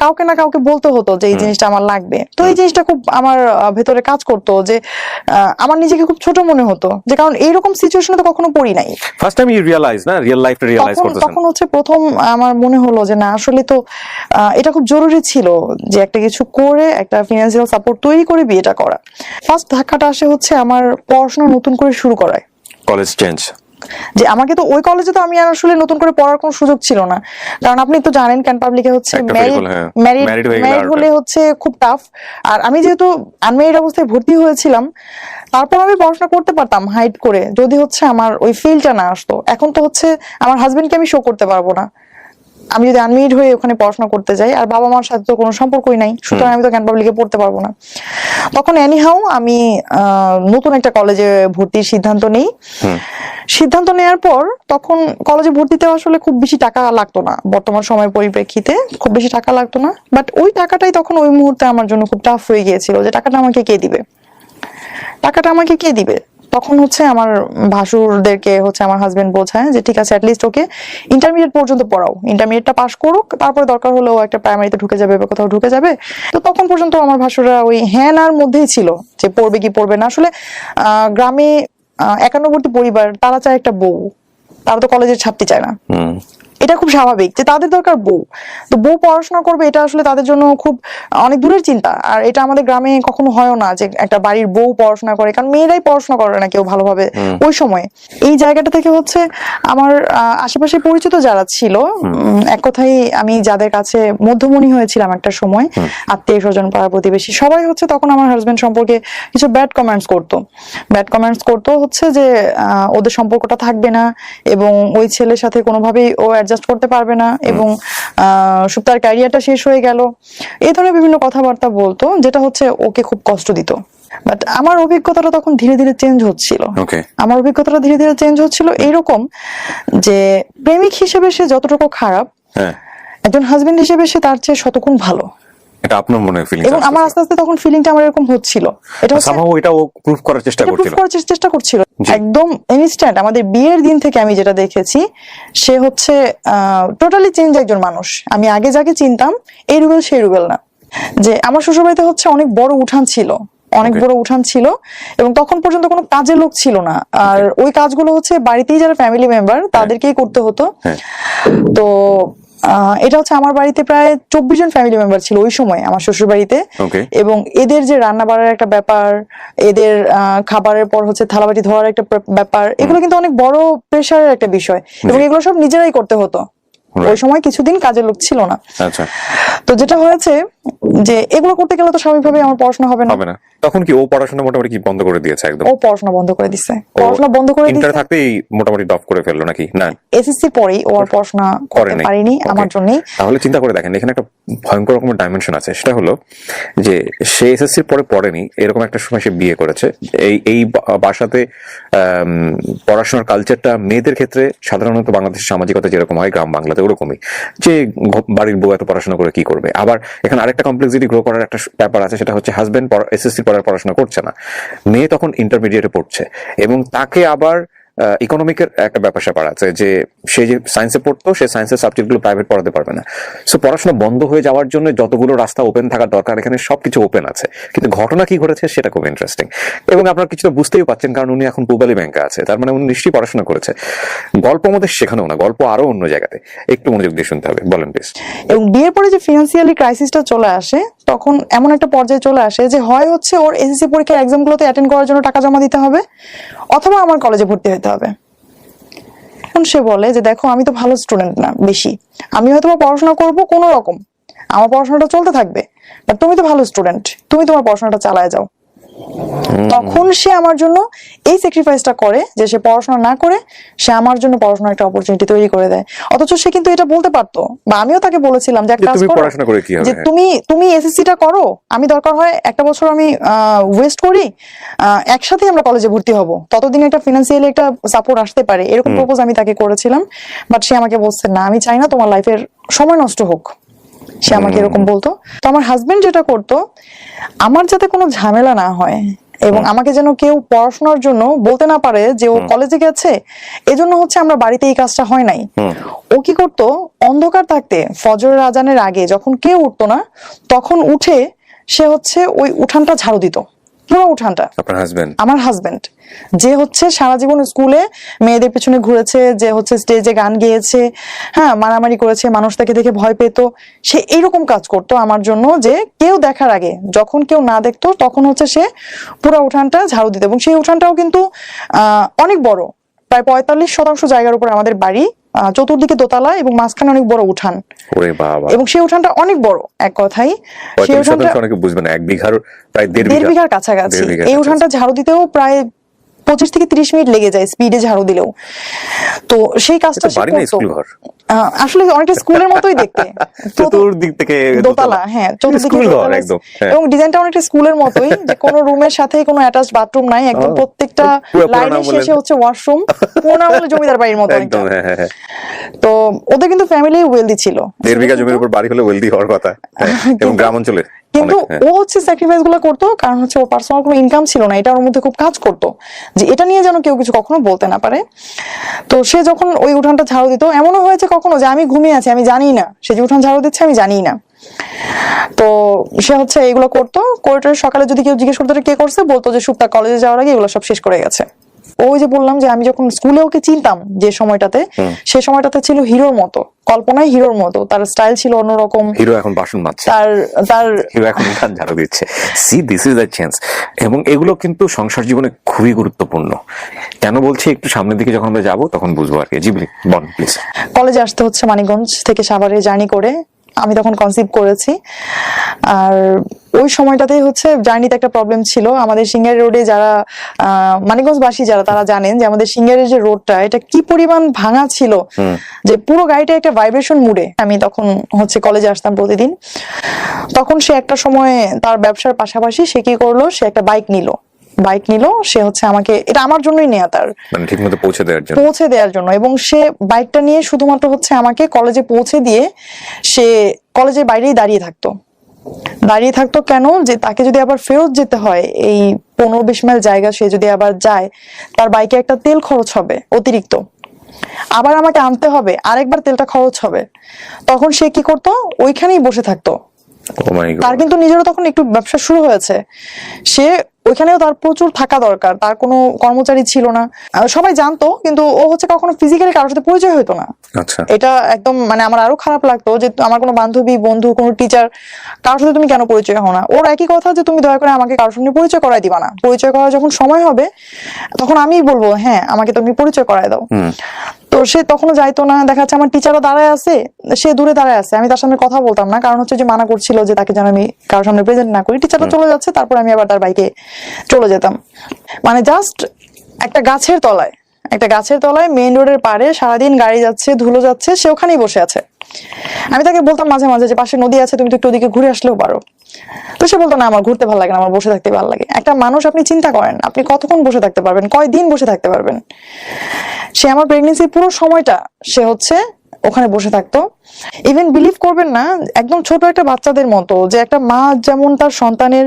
কাউকে না কাউকে বলতে হতো যে এই জিনিসটা আমার লাগবে। তো এই জিনিসটা খুব আমার ভেতরে কাজ করতো, যে আমার নিজেকে খুব ছোট মনে হতো, যে কারণ এইরকম সিচুয়েশনে তো কখনো পড়ি নাই। ফার্স্ট টাইম ইউ রিয়ালাইজ না, রিয়েল লাইফটা রিয়ালাইজ করতেছেন। তখন হচ্ছে প্রথম আমার মনে হলো যে না, আসলে তো এটা খুব জরুরি ছিল যে একটা কিছু করে একটা ফিনান্সিয়াল সাপোর্ট তৈরি করে বিয়েটা করা। ফার্স্ট ধাক্কাটা আসে হচ্ছে আমার পড়াশোনা নতুন করে শুরু করায়, কলেজ চেঞ্জ। যে আমাকে তো ওই কলেজে তো আমি আর আসলে নতুন করে পড়ার কোনো সুযোগ ছিল না, কারণ আপনি তো জানেন ক্যান পাবলিকে হচ্ছে ম্যারিড হলে হচ্ছে খুব টাফ। আর আমি যেহেতু আনম্যারিড অবস্থায় ভর্তি হয়েছিলাম, তারপর আমি পড়াশোনা করতে পারতাম হাইড করে, যদি হচ্ছে আমার ওই ফিলটা না আসতো। এখন তো হচ্ছে আমার হাজবেন্ডকে আমি শো করতে পারবো না আমি যদি আনমেরিড হয়ে ওখানে পড়াশোনা করতে যাই, আর বাবা মার সাথে তো কোনো সম্পর্কই নাই, সুতরাং আমি তো ক্যান পাবলিকে পড়তে পারবো না। তখন এনিহাউ আমি নতুন একটা কলেজে ভর্তির সিদ্ধান্ত নেই। সিদ্ধান্ত নেওয়ার পর তখন কলেজে ভর্তিতে আসলে খুব বেশি টাকা লাগতো না, বর্তমান সময়ের পরিপ্রেক্ষিতে খুব বেশি টাকা লাগতো না। বাট ওই টাকাটাই তখন ওই মুহূর্তে আমার জন্য খুব টাফ হয়ে গিয়েছিল, যে টাকাটা আমাকে কে দিবে। তখন হচ্ছে আমার ভাসুরদেরকে হচ্ছে আমার হাজবেন্ড বোঝায় যে ঠিক আছে, অ্যাটলিস্ট ওকে ইন্টারমিডিয়েট পর্যন্ত পড়াও, ইন্টারমিডিয়েটটা পাস করুক, তারপরে দরকার হলে ও একটা প্রাইমারিতে ঢুকে যাবে বা কোথাও ঢুকে যাবে। তো তখন পর্যন্ত আমার ভাসুররা ওই হ্যাঁ নার মধ্যেই ছিল, যে পড়বে কি পড়বে না। আসলে গ্রামে 91টি পরিবার, তারা চায় একটা বউ, তারা তো কলেজে ছাড়তে চায় না। এটা খুব স্বাভাবিক যে তাদের দরকার বউ, তো বউ পড়াশোনা করবে, এটা আসলে তাদের জন্য খুব অনেক দূরের চিন্তা। আর এটা আমাদের গ্রামে কখনো হয়ও না যে একটা বাড়ির বউ পড়াশোনা করে, কারণ মেয়েরাই পড়াশোনা করে না কেউ ভালোভাবে ওই সময়। এই জায়গাটা থেকে হচ্ছে আমার আশেপাশে পরিচিত যারা ছিল, এক কথাই আমি যাদের কাছে মধ্যমণি হয়েছিলাম একটা সময়, আত্মীয় স্বজন পাড়া প্রতিবেশী সবাই হচ্ছে তখন আমার হাজবেন্ড সম্পর্কে কিছু ব্যাড কমেন্টস করতো হচ্ছে যে ওদের সম্পর্কটা থাকবে না এবং ওই ছেলের সাথে কোনোভাবেই ও অ্যাডজাস্ট করতে পারবে না এবং তার ক্যারিয়ারটা শেষ হয়ে গেল, এই ধরনের বিভিন্ন কথাবার্তা বলতো, যেটা হচ্ছে ওকে খুব কষ্ট দিত। বাট আমার অভিজ্ঞতাটা তখন ধীরে ধীরে চেঞ্জ হচ্ছিল। এইরকম যে প্রেমিক হিসেবে সে যতটুকু খারাপ, একজন হাজবেন্ড হিসেবে সে তার চেয়ে শতগুণ ভালো। এটা আপনার মনে ফিলিং, এবং আমার আস্তে আস্তে তখন ফিলিংটা আমার এরকম হচ্ছিল, এটা সামহাউ এটা ও প্রুফ করার চেষ্টা করছিল। একদম ইনস্ট্যান্ট আমাদের বিয়ের দিন থেকে আমি যেটা দেখেছি, সে হচ্ছে টোটালি চেঞ্জ একজন মানুষ। আমি আগে যাকে চিনতাম এই রুবেল সেই রুবেল না। যে আমার শ্বশুরবাড়িতে হচ্ছে অনেক বড় উঠান ছিল এবং তখন পর্যন্ত কোনো কাজের লোক ছিল না, আর ওই কাজগুলো হচ্ছে বাড়িতেই যারা ফ্যামিলি মেম্বার তাদেরকেই করতে হতো। তো এটা হচ্ছে আমার বাড়িতে প্রায় 24 জন ফ্যামিলি মেম্বার ছিল ওই সময় আমার শ্বশুর বাড়িতে, এবং এদের যে রান্না বাড়ার একটা ব্যাপার, এদের খাবারের পর হচ্ছে থালাবাটি ধোয়ার একটা ব্যাপার, এগুলো কিন্তু অনেক বড় প্রেশারের একটা বিষয় এবং এগুলো সব নিজেরাই করতে হতো। ওই সময় কিছুদিন কাজের লোক ছিল না। তো যেটা হয়েছে যে এগুলো করতে গেলে তো স্বাভাবিকভাবে আমার পড়াশোনা হবে না। তখন কি ও পড়াশোনা মোটামুটি কি বন্ধ করে দিয়েছে? একদম ও পড়াশোনা বন্ধ করে দিয়েছে। ইন্টার থাকতেই মোটামুটি ড্রপ করে ফেললো নাকি? না, এসএসসি পরেই ও আর পড়াশোনা করতে পারেনি আমার জন্য। তাহলে চিন্তা করে দেখেন, এখানে একটা ভয়ঙ্কর রকমের ডাইমেনশন আছে। সেটা হলো যে সে এসএসসির পরে পড়েনি, এরকম একটা সময় সে বিয়ে করেছে। এই বাসাতে পড়াশোনার কালচারটা মেয়েদের ক্ষেত্রে সাধারণত বাংলাদেশের সামাজিকতা যেরকম হয় গ্রাম বাংলাতে ওরকমই, যে বাড়ির বউ এত পড়াশোনা করে কি করবে। আবার এখানে আরেকটা কমপ্লেক্সিটি গ্রো করার একটা ব্যাপার আছে, সেটা হচ্ছে হাজবেন্ড এসএসসি পড়ার পড়াশোনা করছে না, মেয়ে তখন ইন্টারমিডিয়েটে পড়ছে, এবং তাকে আবার ইকোনমিকের একটা ব্যাপার স্যাপার আছে যে সে যে সায়েন্সে পড়তো, সে সায়েন্সের সাবজেক্টগুলো প্রাইভেট পড়াতে পারবে না। সো পড়াশোনা বন্ধ হয়ে যাওয়ার জন্য যতগুলো রাস্তা ওপেন থাকার দরকার, এখানে সবকিছু ওপেন আছে। কিন্তু ঘটনা কি ঘটেছে সেটা খুব ইন্টারেস্টিং, এবং আপনারা কিছুটা বুঝতেই পারছেন, কারণ উনি এখন পূবালী ব্যাংকে আছে, তার মানে উনি নিশ্চয়ই পড়াশোনা করেছে। গল্প আমাদের শেখানো না, গল্প আরো অন্য জায়গাতে, একটু মনোযোগ দিয়ে শুনতে হবে। বলেন প্লিজ। এবং বিয়ের পরে যে ফিনান্সিয়ালি ক্রাইসিসটা চলে আসে, তখন এমন একটা পর্যায়ে চলে আসে যে হয় হচ্ছে ওর এসএসসি পরীক্ষার এক্সামগুলোতে অ্যাটেন্ড করার জন্য টাকা জমা দিতে হবে, অথবা আমার কলেজে ভর্তি হতে হবে। এখন সে বলে যে দেখো আমি তো ভালো স্টুডেন্ট না বেশি, আমি হয়তো পড়াশোনা করব কোনো রকম, আমার পড়াশোনাটা চলতে থাকবে, বাট তুমি তো ভালো স্টুডেন্ট, তুমি তোমার পড়াশোনাটা চালায় যাও। তখন সে আমার জন্য এই স্যাক্রিফাইসটা করে যে সে পড়াশোনা না করে সে আমার জন্য পড়াশোনার একটা অপরচুনিটি তৈরি করে দেয়। অথচ সে কিন্তু এটা বলতে পারতো, বা আমিও তাকে বলেছিলাম যে একটা কাজ করো, যে তুমি এসএসসিটা করো, আমি দরকার হয় একটা বছর আমি ওয়েস্ট করি, একসাথে আমরা কলেজে ভর্তি হব, ততদিন একটা ফিনান্সিয়ালি একটা সাপোর্ট আসতে পারে, এরকম প্রপোজ আমি তাকে করেছিলাম। বাট সে আমাকে বলছে না, আমি চাই না তোমার লাইফের সময় নষ্ট হোক, সে আমাকে এরকম বলতো। তো আমার হাজবেন্ড যেটা করতো, আমার যাতে কোনো ঝামেলা না হয় এবং আমাকে যেন কেউ পড়াশোনার জন্য বলতে না পারে যে ও কলেজে গেছে, এজন্য হচ্ছে আমরা বাড়িতে এই কাজটা হয় নাই। ও কি করতো, অন্ধকার থাকতে ফজরের আজানের আগে যখন কেউ উঠতো না, তখন উঠে সে হচ্ছে ওই উঠানটা ঝাড়ু দিত, পুরো উঠানটা। আমার হাজবেন্ড যে হচ্ছে সারা জীবন স্কুলে মেয়েদের পিছনে ঘুরেছে, যে হচ্ছে স্টেজে গান গেয়েছে, হ্যাঁ মারামারি করেছে, মানুষ তাকে দেখে ভয় পেত, সে এইরকম কাজ করতো আমার জন্য, যে কেউ দেখার আগে, যখন কেউ না দেখতো তখন হচ্ছে সে পুরো উঠানটা ঝাড়ু দিত। এবং সেই উঠানটাও কিন্তু অনেক বড়, প্রায় 45% জায়গার উপর আমাদের বাড়ি, চতুর্দিকে দোতলা এবং মাঝখানে অনেক বড় উঠান, এবং সেই উঠানটা অনেক বড়। এক কথাই সেই উঠানটা অনেকে বুঝবে না, 1 বিঘার প্রায় 1.5 বিঘার কাছাকাছি। এই উঠানটা ঝাড়ু দিতেও প্রায় 25 থেকে 30 মিনিট লেগে যায় স্পিডে ঝাড়ু দিলেও। তো সেই কাজটা সে করতো, আসলে অনেকটা স্কুলের মতোই দেখতে, চতুর্দিক থেকে দোতলা, হ্যাঁ চতুর্দিকে দোতলা, এবং ডিজাইনটা অনেকটা স্কুলের মতোই, যে কোনো রুমের সাথে কোনো অ্যাটাচড বাথরুম নাই, একদম প্রত্যেকটা লাইনের শেষে হচ্ছে ওয়াশরুম, পুরোনো আমলে জমিদার বাড়ির মতো একদম। তো ওদের কিন্তু ফ্যামিলি ওয়েলদি ছিল, 1.5 বিঘা জমির উপর বাড়ি হলে ওয়েলদি হওয়ার কথা, এবং গ্রাম অঞ্চলে। কিন্তু ও হচ্ছে স্যাক্রিফাইস গুলো করতো, কারণ হচ্ছে ওর পার্সোনাল কোনো ইনকাম ছিল না, এটা ওর মধ্যে খুব কাজ করতো যে এটা নিয়ে যেন কেউ কিছু কখনো বলতে না পারে। তো সে যখন ওই উঠানটা ঝাড়ু দিত, এমনও হয়েছে কখনো যে আমি ঘুমিয়ে আছি, আমি জানি না সে যে উঠান ঝাড়ু দিচ্ছে, আমি জানি না। তো সে হচ্ছে এগুলো করতো, করে সকালে যদি কেউ জিজ্ঞেস করতো কে করছে, বলতো যে সুপ্তা কলেজে যাওয়ার আগে এগুলো সব শেষ করে গেছে। ওই যে বললাম যে আমি যখন স্কুলে ওকে চিনতাম যে সময়টাতে, সে সময়টাতে ছিল হিরোর মতো, কল্পনায় হিরোর মতো। তার স্টাইল ছিল অন্যরকম। হিরো এখন বাসন মাজছে, তার তার হিরো এখন উঠান ঝাড়ু দিচ্ছে। C this is the change. এবং এগুলো কিন্তু সংসার জীবনে খুবই গুরুত্বপূর্ণ। কেন বলছি, একটু সামনের দিকে যখন আমরা যাবো তখন বুঝবো আর কি। জি বল প্লিজ। কলেজে আসতে হচ্ছে মানিকগঞ্জ থেকে সাভারে জার্নি করে। আমি তখন কনসিভ করেছি। আর ওই সময়টাতেই হচ্ছে জার্নিতে একটা প্রবলেম ছিল। আমাদের সিঙ্গারি রোডে যারা মানিকগঞ্জবাসী যারা, তারা জানেন যে আমাদের সিঙ্গারের যে রোডটা, এটা কি পরিমাণ ভাঙা ছিল যে পুরো গাড়িটা একটা ভাইব্রেশন মুডে। আমি তখন হচ্ছে কলেজে আসতাম প্রতিদিন। তখন সে একটা সময় তার ব্যবসার পাশাপাশি সে কি করলো, সে একটা বাইক নিল। সে হচ্ছে আমাকে, এটা আমার জন্যই নেয়া, তার মানে ঠিকমতো পৌঁছে দেওয়ার জন্য। এবং সে বাইকটা নিয়ে শুধুমাত্র হচ্ছে আমাকে কলেজে পৌঁছে দিয়ে সে কলেজের বাইরেই দাঁড়িয়ে থাকতো। কেন, যে তাকে যদি আবার ফেরত যেতে হয় এই 15-20 মাইল জায়গা, সে যদি আবার যায়, তার বাইকে একটা তেল খরচ হবে অতিরিক্ত, আবার আমাকে আনতে হবে, আরেকবার তেলটা খরচ হবে। তখন সে কি করতো, ওইখানেই বসে থাকতো। Oh my God. তার কিন্তু নিজেরও তখন একটু ব্যবসা শুরু হয়েছে। সে ওইখানেও তার প্রচুর থাকা দরকার, তার কোনো কর্মচারী ছিল না, সবাই জানতো, কিন্তু ও হচ্ছে কখনো ফিজিক্যালি কারোর সাথে পরিচয় হতো না। আচ্ছা। এটা একদম মানে আমার আরো খারাপ লাগতো যে আমার কোনো বান্ধবী, বন্ধু, কোনো টিচার, কারোর সাথে তুমি কেন পরিচয় হও না। ওর একই কথা যে তুমি দয়া করে আমাকে কারোর সঙ্গে পরিচয় করাই দিবা না, পরিচয় করার যখন সময় হবে তখন আমিই বলবো হ্যাঁ আমাকে তুমি পরিচয় করায় দাও। তো সে তখনও যাইতো না। দেখা যাচ্ছে আমার টিচারও দাঁড়ায় আছে, সে দূরে দাঁড়ায় আছে, আমি তার সামনে কথা বলতাম না, কারণ হচ্ছে যে মানা করছিল যে তাকে যেন আমি কারোর সামনে প্রেজেন্ট না করি। টিচারটা চলে যাচ্ছে, তারপর আমি আবার তার বাইকে চলে যেতাম। মানে জাস্ট একটা গাছের তলায় মেইন রোডের পাড়ে সারাদিন গাড়ি যাচ্ছে, ধুলো যাচ্ছে, সে ওখানেই বসে আছে। আমি তাকে বলতাম মাঝে মাঝে যে পাশে নদী আছে, তুমি তো একটু ওদিকে ঘুরে আসলেও পারো। তো সে বলতো না, আমার ঘুরতে ভালো লাগে না, আমার বসে থাকতে ভালো লাগে। একটা মানুষ, আপনি চিন্তা করেন আপনি কতক্ষণ বসে থাকতে পারবেন, কয়দিন বসে থাকতে পারবেন। সে আমার প্রেগনেন্সির পুরো সময়টা সে হচ্ছে ওখানে বসে থাকতো। ইভেন বিলিভ করবেন না, একদম ছোট একটা বাচ্চাদের মতো, যে একটা মা যেমন তার সন্তানের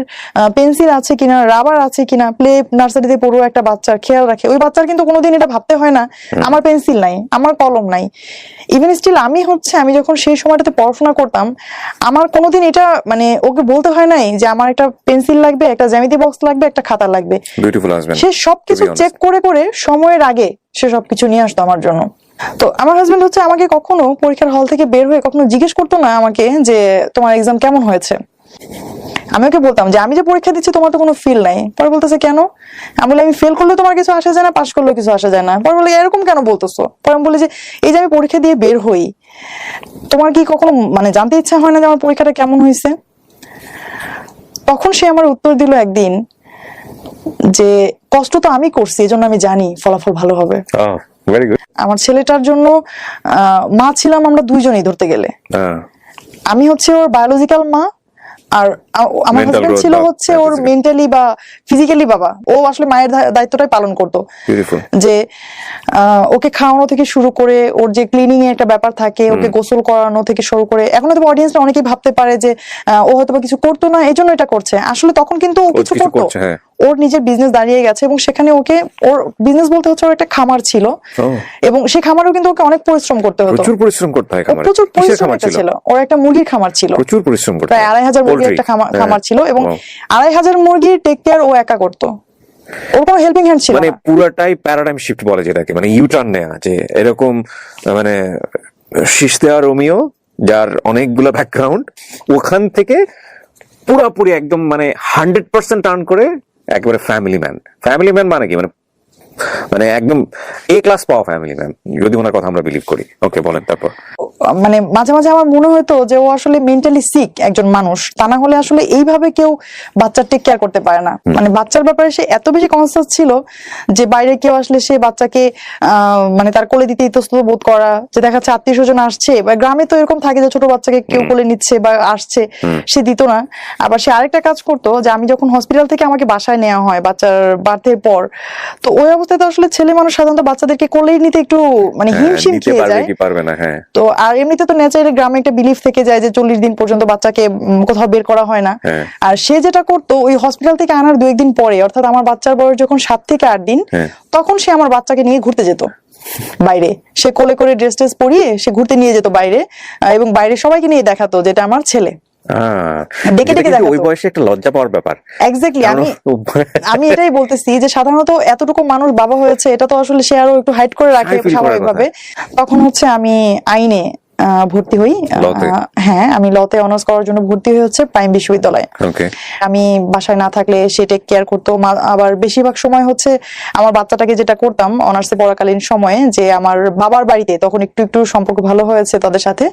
পেন্সিল আছে কিনা, রাবার আছে কিনা, প্লে নার্সারিতে পড়ুয়া একটা বাচ্চার খেয়াল রাখে, ওই বাচ্চার কিন্তু কোনোদিন এটা ভাবতে হয় না আমার পেন্সিল নাই, আমার কলম নাই। ইভেন স্টিল আমি যখন সেই সময়টাতে পড়াশোনা করতাম, আমার কোনোদিন এটা মানে ওকে বলতে হয় নাই যে আমার একটা পেন্সিল লাগবে, একটা জ্যামিতি বক্স লাগবে, একটা খাতা লাগবে। Beautiful husband. সে সবকিছু চেক করে সময়ের আগে সে সবকিছু নিয়ে আসতো আমার জন্য। তো আমার হাজবেন্ড হচ্ছে আমাকে কখনো পরীক্ষার হল থেকে বের হয়ে কখনো জিজ্ঞেস করতো না আমাকে যে তোমার এক্সাম কেমন হয়েছে। আমি ওকে বলতাম যে আমি যে পরীক্ষা দিচ্ছি তোমার তো কোনো ফিল নাই। পরে বলতেছে কেন? আমি বলি আমি ফেল করলে তোমার কিছু আসা যায় না, পাস করলেও কিছু আসা যায় না। পরে বলি এরকম কেন বলতেছো? পরে আমি বলি যে এই যে আমি পরীক্ষা দিয়ে বের হই, তোমার কি কখনো মানে জানতে ইচ্ছা হয় না যে আমার পরীক্ষাটা কেমন হয়েছে? তখন সে আমার উত্তর দিল একদিন যে কষ্ট তো আমি করছি, এজন্য আমি জানি ফলাফল ভালো হবে। Very good. আমার ছেলেটার জন্য মা ছিলাম আমরা দুইজনই ধরতে গেলে। আমি হচ্ছে ওর বায়োলজিক্যাল মা, আর আমার হাজবেন্ড ছিল হচ্ছে ওর মেন্টালি বা ফিজিক্যালি বাবা। ও আসলে মায়ের দায়িত্বটাই পালন করতো, যে ওকে খাওয়ানো থেকে শুরু করে ওর যে ক্লিনিং এর একটা ব্যাপার থাকে, ওকে গোসল করানো থেকে শুরু করে। এখন হয়তো অডিয়েন্সরা অনেকেই ভাবতে পারে যে ও হয়তো কিছু করতো না এই জন্য এটা করছে, আসলে তখন কিন্তু ও কিছু করতো। ওর নিজের বিজনেস দাঁড়িয়ে গেছে এবং সেখানে ওকে, ওর বিজনেস বলতে হচ্ছে ওর একটা খামার ছিল, এবং সেই খামারেও কিন্তু ওকে অনেক পরিশ্রম করতে হতো। প্রচুর পরিশ্রম করতে হয় খামারে। প্রচুর পরিশ্রম ছিল। ওর একটা মুরগির খামার ছিল, প্রচুর পরিশ্রম করতে, প্রায় 2500 মুরগির একটা খামার ছিল, এবং 2500 মুরগির টেক কেয়ার ও একা করতো। ওর কোনো হেল্পিং হ্যান্ড ছিল না। মানে পুরাটাই প্যারাডাইম শিফট বলে যেটাকে, মানে ইউটার্ন নেয়া, যে এরকম মানে শিশতেয়া রোমিও যার অনেকগুলো ব্যাকগ্রাউন্ড, ওখান থেকে পুরাপুরি একদম মানে 100% টার্ন করে একেবারে ফ্যামিলি ম্যান মানে কি, মানে একদম এ ক্লাস পাওয়া ফ্যামিলি ম্যান, যদি ওনার কথা আমরা বিলিভ করি। ওকে বলেন তারপর। মানে মাঝে মাঝে আমার মনে হতো যে ও আসলে মেন্টালি সিক একজন মানুষ, তা না হলে আসলে এইভাবে কেউ বাচ্চার টেক কেয়ার করতে পারে না। মানে বাচ্চার ব্যাপারে সে এত বেশি কনসাস ছিল যে বাইরে কেউ আসলে সে বাচ্চাকে মানে তার কোলে দিতে ইতস্তত বোধ করা, যে দেখাচ্ছে আত্মীয় স্বজন আসছে, বা গ্রামে তো এরকম থাকে যে ছোট বাচ্চাকে কেউ কোলে নিচ্ছে বা আসছে, সে দিত না। আবার সে আরেকটা কাজ করতো, যে আমি যখন হসপিটাল থেকে আমাকে বাসায় নেওয়া হয় বাচ্চার বার্থের পর, তো ওই অবস্থায় তো আসলে ছেলে মানুষ সাধারণত বাচ্চাদেরকে কোলেই নিতে একটু মানে হিমশিম খেয়ে যায়। তো আর এমনিতে তো ন্যাচারালি গ্রামে একটা বিলিফ থেকে যায় যে 40 দিন পর্যন্ত বাচ্চাকে কোথাও বের করা হয় না। আর সে যেটা করতো, ওই হসপিটাল থেকে আনার 2-1 দিন পরে, অর্থাৎ আমার বাচ্চার বয়স যখন 7 থেকে 8 দিন, তখন সে আমার বাচ্চাকে নিয়ে ঘুরতে যেত বাইরে। সে কোলে করে ড্রেস পরিয়ে সে ঘুরতে নিয়ে যেত বাইরে, এবং বাইরে সবাইকে নিয়ে দেখাতো যেটা আমার ছেলে। ডেকে ডেকে কিন্তু ওই দেখাতো। বয়সে একটা লজ্জা পাওয়ার ব্যাপার। এক্স্যাক্টলি, আমি এটাই বলতেছি যে সাধারণত এতটুকু মানুষ বাবা হয়েছে, এটা তো আসলে সে আরো একটু হাইড করে রাখে Shy feel করার স্বাভাবিকভাবে। তখন হচ্ছে আমি আইনে ভর্তি হই। Law-তে? হ্যাঁ, আমি লতে অনার্স করার জন্য ভর্তি হই হচ্ছে প্রাইম বিশ্ববিদ্যালয়ে। ওকে। আমি বাসায় না থাকলে সে টেক কেয়ার করতো। আবার বেশিরভাগ সময় হচ্ছে আমার বাচ্চাটাকে যেটা করতাম অনার্সে পড়াকালীন সময়ে, যে আমার বাবার বাড়িতে তখন একটু একটু সম্পর্ক ভালো হয়েছে তাদের সাথে,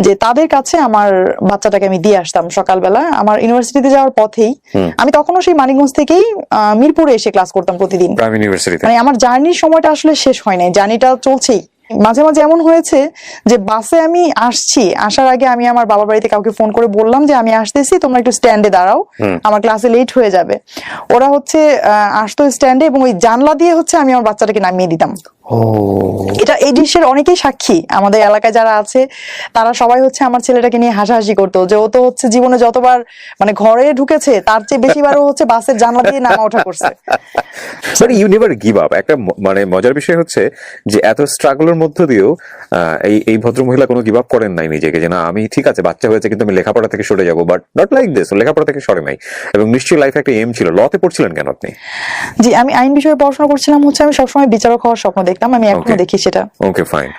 যে তাদের কাছে আমার বাচ্চাটাকে আমি দিয়ে আসতাম সকালবেলা আমার ইউনিভার্সিটিতে যাওয়ার পথেই। আমি তখনও সেই মানিকগঞ্জ থেকেই মিরপুরে এসে ক্লাস করতাম প্রতিদিন। প্রাইম ইউনিভার্সিটিতে? মানে আমার জার্নির সময়টা আসলে শেষ হয় নাই, জার্নিটা চলছেই। মাঝে মাঝে এমন হয়েছে যে বাসে আমি আসছি, আসার আগে আমি আমার বাবার বাড়িতে কাউকে ফোন করে বললাম যে আমি আসতেছি, তোমরা একটু স্ট্যান্ডে দাঁড়াও, আমার ক্লাসে লেট হয়ে যাবে। ওরা হচ্ছে আসতো স্ট্যান্ডে এবং ওই জানলা দিয়ে হচ্ছে আমি আমার বাচ্চাটাকে নামিয়ে দিতাম। এটা এই দৃশ্যের অনেকেই সাক্ষী, আমাদের এলাকায় যারা আছে তারা সবাই হচ্ছে আমার ছেলেটাকে নিয়ে হাসাহাসি করতো যে ও তো হচ্ছে জীবনে যতবার মানে ঘরে ঢুকেছে তার চেয়ে বেশিবারও হচ্ছে বাসের জানলা দিয়ে নামা ওঠা করছে। But you never give up. একটা মানে মজার বিষয় হচ্ছে যে এত স্ট্রাগলের মধ্য দিয়েও এই ভদ্র মহিলা কোনো গিভ আপ করেন নাই নিজেকে, যে না আমি ঠিক আছে বাচ্চা হয়েছে কিন্তু আমি লেখাপড়া থেকে সরে যাবো, বাট নট লাইক দিস, লেখাপড়া থেকে সরে নাই। এবং নিশ্চয়ই লাইফে একটা এম ছিল। লতে পড়ছিলেন কেন আপনি? জি, আমি আইন বিষয়ে পড়াশোনা করছিলাম হচ্ছে, আমি সবসময় বিচারক হওয়ার স্বপ্ন দেখতাম, আমি এখনো দেখি সেটা। ওকে, ফাইন,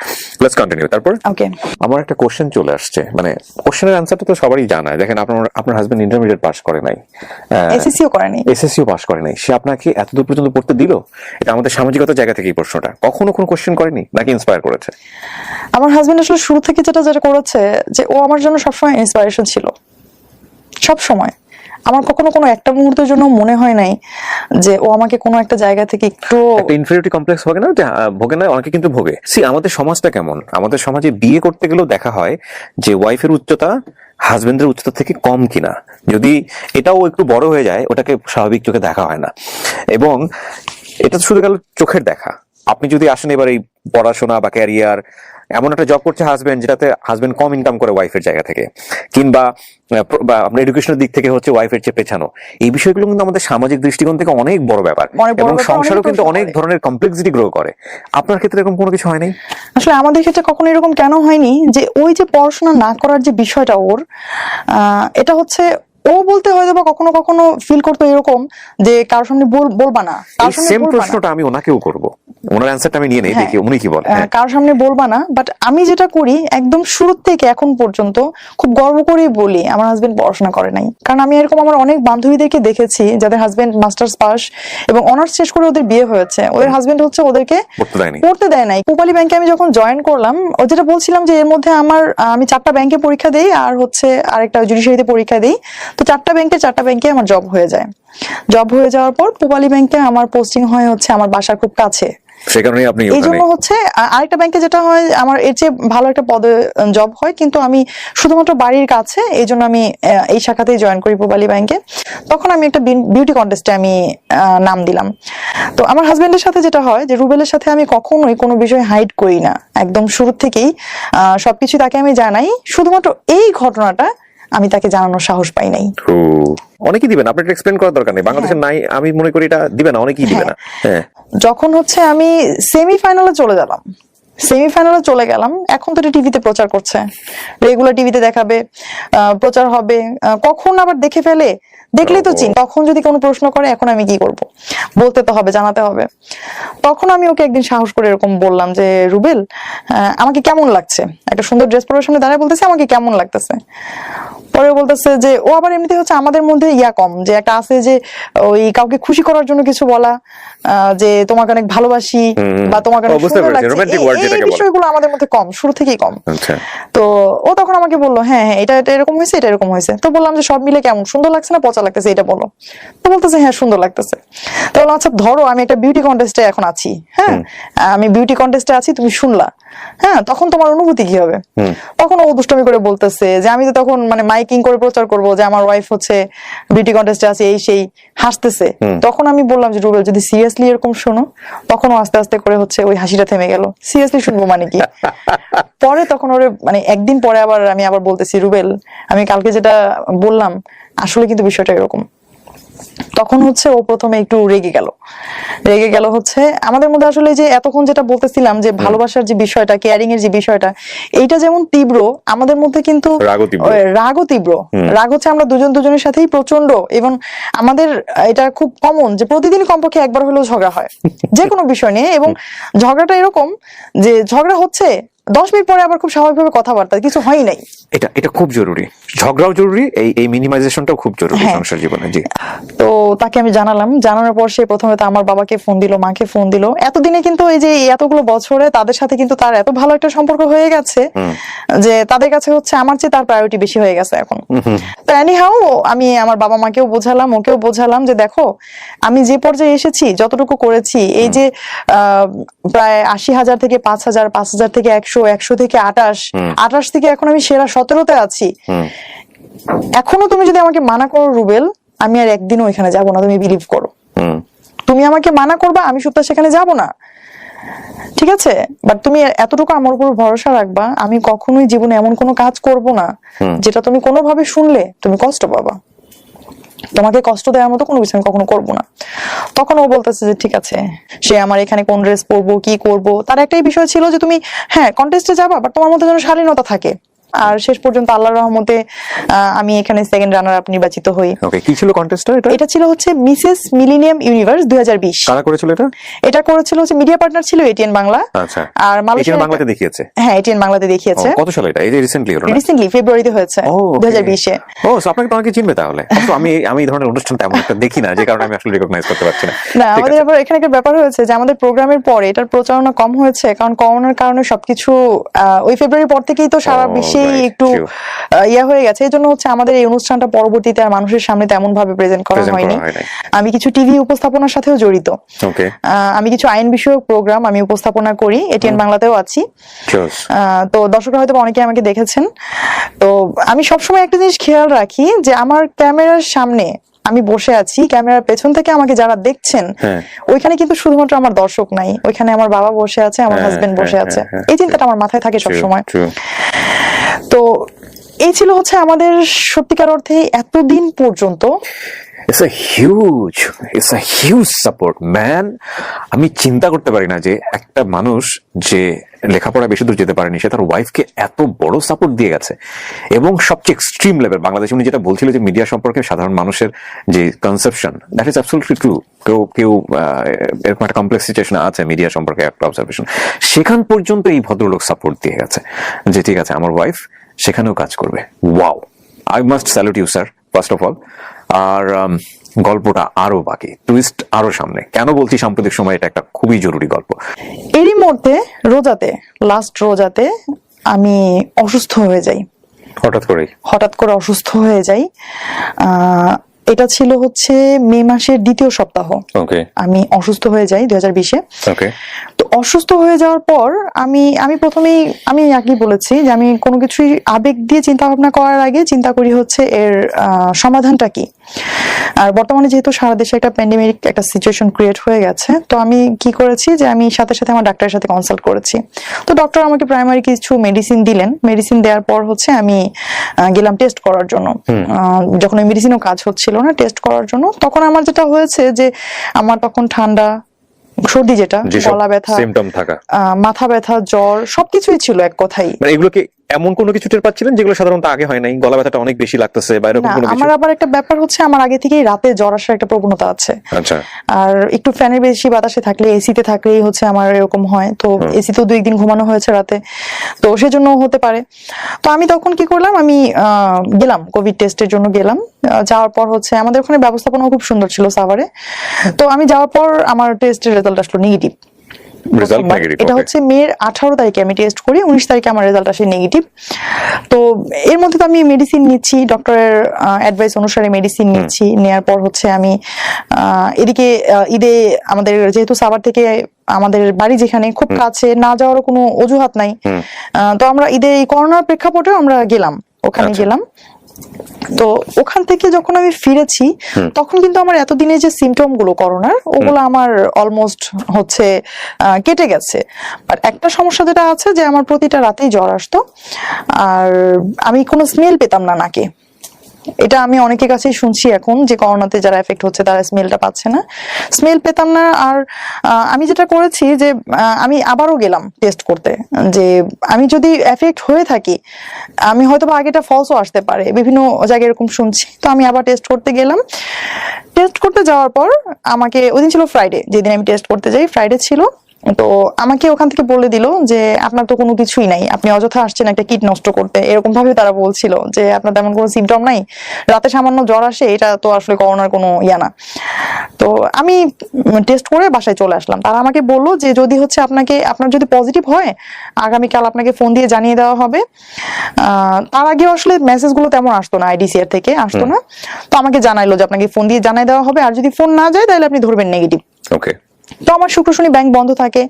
লেটস কন্টিনিউ। তারপর ওকে, আমার একটা কোশ্চেন চলে আসছে, মানে কোশ্চেনের আনসারটা তো সবারই জানা। দেখেন আপনার হাজবেন্ড ইন্টারমিডিয়েট পাস করে নাই, এসএসসিও করেনি, এসএসসিও পাস করে নাই, সে আপনাকে এতদূর পর্যন্ত পড়তে দিল? এটা আমাদের সামাজিকতার জায়গা থেকে এই প্রশ্নটা। কখনো কোনো কোশ্চেন করেনি নাকি ইন্সপায়ার করেছে? আমার হাজবেন্ড আসলে শুরু থেকে যেটা করেছে যে ও আমার জন্য সবসময় ইন্সপিরেশন ছিল, সব সময়। আমার কখনো কোনো একটা মুহূর্তের জন্য মনে হয় নাই যে ও আমাকে কোনো একটা জায়গা থেকে একটু একটা ইনফেরিয়রিটি কমপ্লেক্স হবে না, যে ভোগে না, অনেকে কিন্তু ভোগে। আমাদের সমাজটা কেমন, আমাদের সমাজে বিয়ে করতে গেলেও দেখা হয় যে ওয়াইফের উচ্চতা হাজবেন্ডের উচ্চতা থেকে কম কিনা, যদি এটাও একটু বড় হয়ে যায় ওটাকে স্বাভাবিক চোখে দেখা হয় না। এবং এটা তো শুধু গেল চোখের দেখা। আপনি যদি আসেন এবার এই পড়াশোনা বা ক্যারিয়ার, এমন একটা জব করছে হাজবেন্ড যেটাতে হাজবেন্ড কম ইনকাম করে ওয়াইফের জায়গা থেকে, কিংবা আপনার এডুকেশনের দিক থেকে হচ্ছে ওয়াইফের চেয়ে পেছানো, এই বিষয়গুলো কিন্তু আমাদের সামাজিক দৃষ্টিকোণ থেকে অনেক বড় ব্যাপার, এবং সংসারও কিন্তু অনেক ধরনের কমপ্লেক্সিটি গ্রো করে। আপনার ক্ষেত্রে এরকম কোনো কিছু হয়নি? আসলে আমাদের ক্ষেত্রে কখনো এরকম কেন হয়নি যে ওই যে পড়াশোনা না করার যে বিষয়টা ওর, এটা হচ্ছে ও বলতে হয়তো বা কখনো কখনো ফিল করতো এরকম যে কারোর সামনে বলবা না, সেম প্রশ্নটা আমি ওনাকেও করব, ওনার অ্যানসারটা আমি নিয়ে নেই, দেখি উনি কি বলেন। কারোর সামনে বলবা না, বাট আমি যেটা করি একদম শুরু থেকে এখন পর্যন্ত খুব গর্ব করেই বলি আমার হাজবেন্ড পড়াশোনা করে নাই। কারণ আমি এরকম আমার অনেক বান্ধবীদেরকে দেখেছি যাদের হাজবেন্ড মাস্টার্স পাস এবং অনার্স শেষ করে ওদের বিয়ে হয়েছে, ওদের হাজবেন্ড হচ্ছে ওদেরকে পড়তে দেয় নাই। পূবালী ব্যাংকে আমি যখন জয়েন করলাম, ও যেটা বলছিলাম যে এর মধ্যে আমি 4টা ব্যাংকে পরীক্ষা দেই আর হচ্ছে আরেকটা জুডিশিয়ারিতে পরীক্ষা দেই, তো 4টা ব্যাংকে আমার জব হয়ে যায়। জব হয়ে যাওয়ার পর পূবালী ব্যাংকে আমার পোস্টিং হয় হচ্ছে আমার বাসার খুব কাছে, সে কারণে আপনি এই জন্য হচ্ছে আরেকটা ব্যাংকে যেটা হয় আমার এর চেয়ে ভালো একটা পদে জব হয়, কিন্তু আমি শুধুমাত্র বাড়ির কাছে, এই জন্য আমি এই শাখাতেই জয়েন করি পূবালী ব্যাংকে। তখন আমি একটা বিউটি কন্টেস্টে আমি নাম দিলাম। তো আমার হাজবেন্ডের সাথে যেটা হয় যে রুবেলের সাথে আমি কখনোই কোনো বিষয় হাইড করি না, একদম শুরু থেকেই সবকিছু তাকে আমি জানাই। শুধুমাত্র এই ঘটনাটা আমি তাকে জানানোর সাহস পাই নাই। অনেকেই দিবেন, আপনার এক্সপ্লেইন করার দরকার নেই, বাংলাদেশে নাই আমি মনে করি এটা দিবে না, অনেকেই দিবে না। যখন হচ্ছে আমি সেমিফাইনালে চলে গেলাম, এখন তো এটা টিভিতে প্রচার করছে, রেগুলার টিভিতে দেখাবে, প্রচার হবে, কখন আবার দেখে ফেলে, দেখলেই তো চিন। তখন যদি কোনো প্রশ্ন করে এখন আমি কি করব, বলতে তো হবে, জানাতে হবে। তখন আমি ওকে একদিন সাহস করে এরকম বললাম যে রুবেল, আমাকে কেমন লাগছে, একটা সুন্দর ড্রেস পরার সামনে দাঁড়ায় বলতেছে আমাকে কেমন লাগতেছে। পরে বলতেছে যে ও আবার এমনিতে হচ্ছে আমাদের মধ্যে কম, যে একটা আছে যে ওই কাউকে খুশি করার জন্য কিছু বলা, যে তোমাকে অনেক ভালোবাসি বা তোমাকে অনেক সুন্দর লাগছে, এই বিষয়গুলো আমাদের মধ্যে কম, শুরু থেকেই কম। তো ও তখন আমাকে বললো হ্যাঁ এটা এরকম হয়েছে, এটা এরকম হয়েছে। তো বললাম যে সব মিলে কেমন, সুন্দর লাগছে না পচা লাগতেছে, এটা বলো। তো বলতেছে হ্যাঁ সুন্দর লাগতেছে। তো বললাম আচ্ছা ধরো আমি একটা বিউটি কন্টেস্টে এখন আছি, হ্যাঁ আমি বিউটি কন্টেস্টে আছি, তুমি শুনলা, হ্যাঁ তখন তোমার অনুভূতি কি হবে? তখন ও দুষ্টমি করে বলতেছে যে আমি তো তখন মানে মাইকিং করে প্রচার করবো যে আমার ওয়াইফ হচ্ছে বিউটি কন্টেস্টে আছে, এই সেই, হাসতেছে। তখন আমি বললাম যে রুবেল যদি সিরিয়াসলি এরকম শোনো, তখন ও আস্তে আস্তে করে হচ্ছে ওই হাসিটা থেমে গেল। সিরিয়াসলি শুনবো মানে কি? পরে তখন ওরে মানে একদিন পরে আমি আবার বলতেছি রুবেল আমি কালকে যেটা বললাম আসলে কিন্তু বিষয়টা এরকম। তখন হচ্ছে ও প্রথমে একটু রেগে গেল হচ্ছে আমাদের মধ্যে আসলে যে এতক্ষণ যেটা বলতেছিলাম যে ভালোবাসার যে বিষয়টা, কেয়ারিং এর যে বিষয়টা, এইটা যেমন তীব্র আমাদের মধ্যে কিন্তু রাগও তীব্র। রাগ হচ্ছে আমরা দুজনের সাথেই প্রচন্ড, এবং আমাদের এটা খুব কমন যে প্রতিদিনই কমপক্ষে একবার হলেও ঝগড়া হয় যে কোনো বিষয় নিয়ে, এবং ঝগড়াটা এরকম যে ঝগড়া হচ্ছে 10 মিনিট পরে আবার খুব স্বাভাবিকভাবে কথাবার্তা, কিছু হয় নাই। এটা খুব জরুরি, ঝগড়াও জরুরি, এই মিনিমাইজেশনটাও খুব জরুরি সংসার জীবনে। জি। তো তাকে আমি জানানোর পর সে প্রথমে তো আমার বাবাকে ফোন দিল, মাকে ফোন দিল। এতদিনে কিন্তু এই যে এতগুলো বছরে তাদের সাথে কিন্তু তার এত ভালো একটা সম্পর্ক হয়ে গেছে যে তাদের কাছে হচ্ছে আমার চেয়ে তার প্রায়োরিটি বেশি হয়ে গেছে এখন। তো এনিহাউ আমি আমার বাবা মাকেও বোঝালাম, ওকেও বোঝালাম যে দেখো আমি যে পর্যায়ে এসেছি, যতটুকু করেছি, এই যে প্রায় 80,000 থেকে 5,000, 5,000 থেকে 100, 100 থেকে 28 থেকে এখন আমি সেরা 17তে আছি। এখনো তুমি যদি আমাকে মানা করো রুবেল, আমি আর একদিনও এখানে যাব না, তুমি বিলিভ করো। তুমি আমাকে মানা করবা, আমি সুপ্তা সেখানে যাব না, ঠিক আছে? বাট তুমি এতটুকু আমার উপর ভরসা রাখবা, আমি কখনোই জীবনে এমন কোনো কাজ করব না যেটা তুমি কোনোভাবে শুনলে তুমি কষ্ট পাবা। তোমাকে কষ্ট দেওয়ার মতো কোনো কিছু আমি কখনো করবো না। তখন ও বলতেছে যে ঠিক আছে, সে আমার এখানে কোন ড্রেস পরবো, কি করব, তার একটাই বিষয় ছিল যে তুমি হ্যাঁ কন্টেস্টে যাবা, বাট তোমার মধ্যে যেন শালীনতা থাকে। আর শেষ পর্যন্ত আল্লাহর রহমতে আমি এখানে সেকেন্ড রানার আপ নির্বাচিত হই। ওকে, কি ছিল কন্টেস্টটা? এটা ছিল হচ্ছে মিসেস মিলেনিয়াম ইউনিভার্স 2020। কারা করেছিল এটা? এটা করেছিল হচ্ছে মিডিয়া পার্টনার ছিল এটিএন বাংলা। আচ্ছা। আর এটিএন বাংলাতে দেখিয়েছে? হ্যাঁ, এটিএন বাংলাতে দেখিয়েছে। কত সালে এটা? এই যে রিসেন্টলি হলো না? রিসেন্টলি ফেব্রুয়ারিতে হয়েছে 2020 এ। ও, সো আপনাকে তো অনেকে চিনবে তাহলে। তো আমি এই ধরনের অনুষ্ঠান তেমন একটা দেখি না, যে কারণে আমি আসলে রিকগনাইজ করতে পারছি না। না, আমাদের আবার এখানে একটা ব্যাপার হয়েছে যে আমাদের প্রোগ্রামের পরে এটার প্রচারণা কম হয়েছে, কারণ করোনার কারণে সবকিছু ওই ফেব্রুয়ারির পর থেকেই তো সারা বিশ্বেই একটু ইয়া হয়ে গেছে। এই জন্য হচ্ছে আমাদের এই অনুষ্ঠানটা পরবর্তীতে আর মানুষের সামনে তেমন ভাবে প্রেজেন্ট করা হয়নি। আমি কিছু টিভি উপস্থাপনার সাথেও জড়িত। আমি কিছু আইন বিষয়ক প্রোগ্রাম আমি উপস্থাপনা করি, এটিএন বাংলাতেও আছি। তো দর্শকরা হয়তো অনেকে আমাকে দেখেছেন। তো আমি সবসময় একটা জিনিস খেয়াল রাখি যে আমার ক্যামেরার সামনে আমি বসে আছি, ক্যামেরার পেছন থেকে আমাকে যারা দেখছেন ওইখানে কিন্তু শুধুমাত্র আমার দর্শক নাই, ওইখানে আমার বাবা বসে আছে, আমার হাজবেন্ড বসে আছে। এই চিন্তাটা আমার মাথায় থাকে সবসময়। তো এই ছিল হচ্ছে আমাদের সত্যিকার অর্থে এতদিন পর্যন্ত It's a huge support, man. আমি চিন্তা করতে পারি না যে একটা মানুষ যে লেখাপড়া বেশি দূর যেতে পারেনি, সে তার ওয়াইফকে এত বড় সাপোর্ট দিয়ে গেছে, এবং সবচেয়ে এক্সট্রিম লেভেল। বাংলাদেশে উনি যেটা বলছিল যে মিডিয়া সম্পর্কে সাধারণ মানুষের যে conception, that is absolutely true. কেউ এরকম একটা কমপ্লেক্স সিচুয়েশন আছে মিডিয়া সম্পর্কে, একটা অবজারভেশন, সেখান পর্যন্ত এই ভদ্রলোক সাপোর্ট দিয়ে গেছে যে ঠিক আছে আমার ওয়াইফ সেখানেও কাজ করবে। Wow, I must salute you sir, first of all. আর গল্পটা আরো বাকি, টুইস্ট আরো সামনে। কেন বলছি সাম্প্রতিক সময় এটা একটা খুবই জরুরি গল্প। এরই মধ্যে লাস্ট রোজাতে আমি অসুস্থ হয়ে যাই, হঠাৎ করে অসুস্থ হয়ে যাই। এটা ছিল হচ্ছে মে মাসের দ্বিতীয় সপ্তাহ। আমি অসুস্থ হয়ে যাই 2020-এ। তো অসুস্থ হয়ে যাওয়ার পর আমি প্রথমেই আমি আগেই বলেছি যে আমি কোনো কিছুই আবেগ দিয়ে চিন্তা ভাবনা করার আগে চিন্তা করি হচ্ছে এর সমাধানটা কি। আর বর্তমানে যেহেতু সারা দেশে একটা প্যান্ডেমিক একটা সিচুয়েশন ক্রিয়েট হয়ে গেছে, তো আমি কি করেছি যে আমি সাথে সাথে আমার ডাক্তারের সাথে কনসাল্ট করেছি। তো ডক্টর আমাকে প্রাইমারি কিছু মেডিসিন দিলেন। মেডিসিন দেওয়ার পর হচ্ছে আমি গেলাম টেস্ট করার জন্য। যখন ওই মেডিসিনও কাজ হচ্ছিল না, টেস্ট করার জন্য, তখন আমার যেটা হয়েছে যে আমার তখন ঠান্ডা, সর্দি, যেটা গলা ব্যথা, মাথা ব্যথা, জ্বর সবকিছুই ছিল এক কথাই। এগুলোকে এমন কোনো কিছু টের পাচ্ছিলেন যেগুলো সাধারণত আগে হয় নাই? গলা ব্যথাটা অনেক বেশি লাগতেছে বা এরকম কোনো কিছু? আমার আবার একটা ব্যাপার হচ্ছে আমার আগে থেকেই রাতে জ্বর আসার একটা প্রবণতা আছে। আচ্ছা। আর একটু ফ্যানের বেশি বাতাসে থাকলে, এসিতে থাকলেই হচ্ছে আমার এরকম হয়। তো এসিতেও 2 দিন ঘুমানো হয়েছে রাতে, তো সেজন্য হতে পারে। তো আমি তখন কি করলাম, আমি গেলাম কোভিড টেস্টের জন্য গেলাম। যাওয়ার পর হচ্ছে আমাদের ওখানে ব্যবস্থাপনা খুব সুন্দর ছিল সাভারে। তো আমি যাওয়ার পর আমার টেস্টের রেজাল্ট আসলো নেগেটিভ। এটা হচ্ছে মের 18 তারিখে আমি টেস্ট করি, 19 তারিখে আমার রেজাল্ট আসে নেগেটিভ। তো এর মধ্যে তো আমি মেডিসিন নিচ্ছি, ডক্টরের অ্যাডভাইস অনুসারে মেডিসিন নিচ্ছি। নেয়ার পর হচ্ছে আমি এদিকে ঈদে আমাদের যেহেতু সাভার থেকে আমাদের বাড়ি যেখানে খুব কাছে, না যাওয়ারও কোনো অজুহাত নাই। তো আমরা ঈদে এই করোনার প্রেক্ষাপটে আমরা গেলাম, ওখানে গেলাম। তো ওখান থেকে যখন আমি ফিরেছি তখন কিন্তু আমার এতদিনে যে সিমটম গুলো করোনার, ওগুলো আমার অলমোস্ট হচ্ছে কেটে গেছে। বাট একটা সমস্যা যেটা আছে যে আমার প্রতিটা রাতেই জ্বর আসতো, আর আমি কোনো স্মেল পেতাম না নাকে। এটা আমি অনেকের কাছেই শুনছি এখন যে করোনাতে যারা এফেক্ট হচ্ছে তারা স্মেলটা পাচ্ছে না। স্মেল পেতাম না। আর আমি যেটা করেছি যে আমি আবারও গেলাম টেস্ট করতে, যে আমি যদি এফেক্ট হয়ে থাকি, আমি হয়তো বা আগেটা ফলসও আসতে পারে, বিভিন্ন জায়গায় এরকম শুনছি। তো আমি আবার টেস্ট করতে গেলাম। টেস্ট করতে যাওয়ার পর আমাকে, ওই দিন ছিল ফ্রাইডে, যেদিন আমি টেস্ট করতে যাই ফ্রাইডে ছিল, তো আমাকে ওখান থেকে বলে দিল যে আপনার তো কোনো কিছুই নাই, আপনি অযথা আসছেন একটা কিট নষ্ট করতে, এরকম ভাবে তারা বলছিল যে আপনার তেমন কোনো সিমটম নাই, রাতে সামান্য জ্বর আসে, এটা তো আসলে করোনার কোনো ইয়া না। তো আমি টেস্ট করে বাসায় চলে আসলাম। তারা আমাকে বললো যে যদি হচ্ছে আপনার যদি পজিটিভ হয় আগামীকাল আপনাকে ফোন দিয়ে জানিয়ে দেওয়া হবে। তার আগেও আসলে মেসেজগুলো তেমন আসতো না, আইডিসিআর থেকে আসতো না। তো আমাকে জানাইলো যে আপনাকে ফোন দিয়ে জানিয়ে দেওয়া হবে, আর যদি ফোন না যায় তাহলে আপনি ধরবেন নেগেটিভ। ওকে। তো আমার শুক্র শনি ব্যাংক বন্ধ থাকে,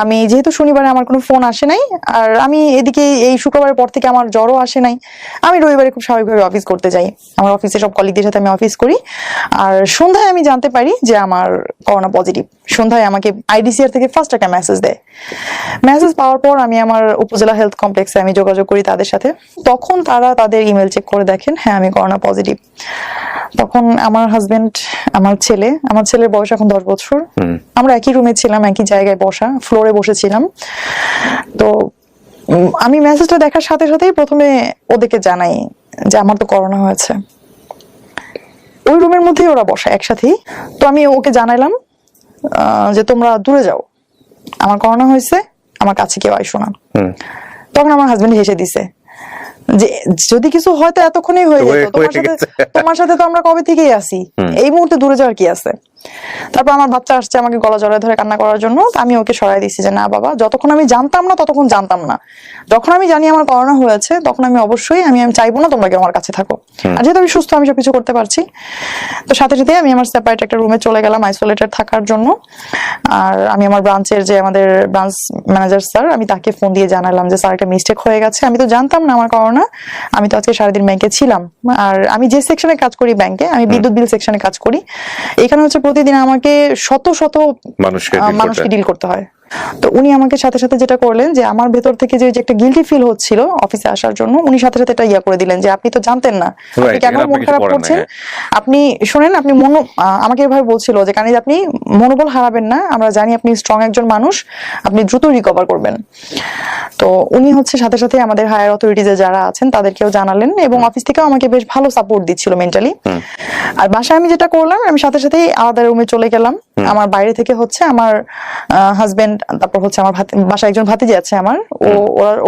আমি যেহেতু শনিবারে আমার কোনো ফোন আসে নাই, আর আমি এদিকে এই শুক্রবারের পর থেকে আমার জ্বরও আসে নাই, আমি রবিবারে খুব স্বাভাবিকভাবে অফিস করতে যাই, আমার অফিসে সব কলিগদের সাথে আমি অফিস করি। আর সন্ধ্যায় আমি জানতে পারি যে আমার করোনা পজিটিভ। সন্ধ্যায় আমাকে আইডিসিআর থেকে ফার্স্ট একটা মেসেজ দেয়। মেসেজ পাওয়ার পর আমি আমার উপজেলা হেলথ কমপ্লেক্সে আমি যোগাযোগ করি তাদের সাথে। তখন তারা তাদের ইমেল চেক করে দেখেন হ্যাঁ আমি করোনা পজিটিভ। তখন আমার হাজবেন্ড, আমার ছেলের বয়স এখন 10 বছর, আমরা একই রুমে ছিলাম, একই জায়গায় বসা, ফ্লোরে বসেছিলাম। তো আমি মেসেজটা দেখার সাথে সাথেই প্রথমে ওদেরকে জানাই যে আমার তো করোনা হয়েছে। ওই রুমের মধ্যেই ওরা বসা একসাথেই। তো আমি ওকে জানাইলাম যে তোমরা দূরে যাও, আমার করোনা হয়েছে, আমার কাছে কেউ আইসো না। তখন আমার হাজবেন্ড হেসে দিছে যে যদি কিছু হয়তো এতক্ষণই হয়ে যেত, তোমার সাথে তো আমরা কবে থেকেই আছি, এই মুহূর্তে দূরে যাওয়ার কি আছে। তারপর আমার বাচ্চা আসছে আমাকে গলা জড়ায় ধরে কান্না করার জন্য, আমি ওকে সরাই দিচ্ছি যে না বাবা, যতক্ষণ আমি জানতাম না ততক্ষণ জানতাম না, যখন আমি জানি আমার করোনা হয়েছে তখন আমি অবশ্যই আমি চাইবো না তোমরা কেউ আমার কাছে থাকো, আর যেহেতু আমি সুস্থ আমি সবকিছু করতে পারছি। তো সাথে সাথে আমি আমার সেপারেট একটা রুমে চলে গেলাম আইসোলেটেড থাকার জন্য। আর আমি আমার ব্রাঞ্চের যে আমাদের ব্রাঞ্চ ম্যানেজার স্যার, আমি তাকে ফোন দিয়ে জানালাম যে স্যার একটা মিস্টেক হয়ে গেছে, আমি তো জানতাম না আমার করোনা, আমি তো আজকে সারাদিন ব্যাংকে ছিলাম, আর আমি যে সেকশনে কাজ করি ব্যাংকে, আমি বিদ্যুৎ বিল সেকশনে কাজ করি, এখানে হচ্ছে প্রতিদিন আমাকে শত শত মানুষকে ডিল করতে হয়। তো উনি আমাকে সাথে সাথে যেটা করলেন যে আমার ভেতর থেকে যে একটা গিল্টি ফিল হচ্ছিল অফিসে আসার জন্য, উনি সাথে সাথে এটা ইয়া করে দিলেন যে আপনি তো জানতেন না, আপনি কেন মন খারাপ করছেন, আপনি শোনেন, আপনি আমাকে এভাবে বলছিল যে কারণ আপনি মনোবল হারাবেন না, আমরা জানি আপনি স্ট্রং একজন মানুষ, আপনি দ্রুত রিকভার করবেন। তো উনি হচ্ছে সাথে সাথে আমাদের হায়ার অথরিটিজে যারা আছেন তাদেরকেও জানালেন, এবং অফিস থেকেও আমাকে বেশ ভালো সাপোর্ট দিচ্ছিল মেন্টালি। আর বাসায় আমি যেটা করলাম, আমি সাথে সাথেই আলাদা রুমে চলে গেলাম। আমার বাইরে থেকে হচ্ছে আমার হাজবেন্ড, তারপর হচ্ছে আমার বাসায় একজন ভাতিজি আছে আমার,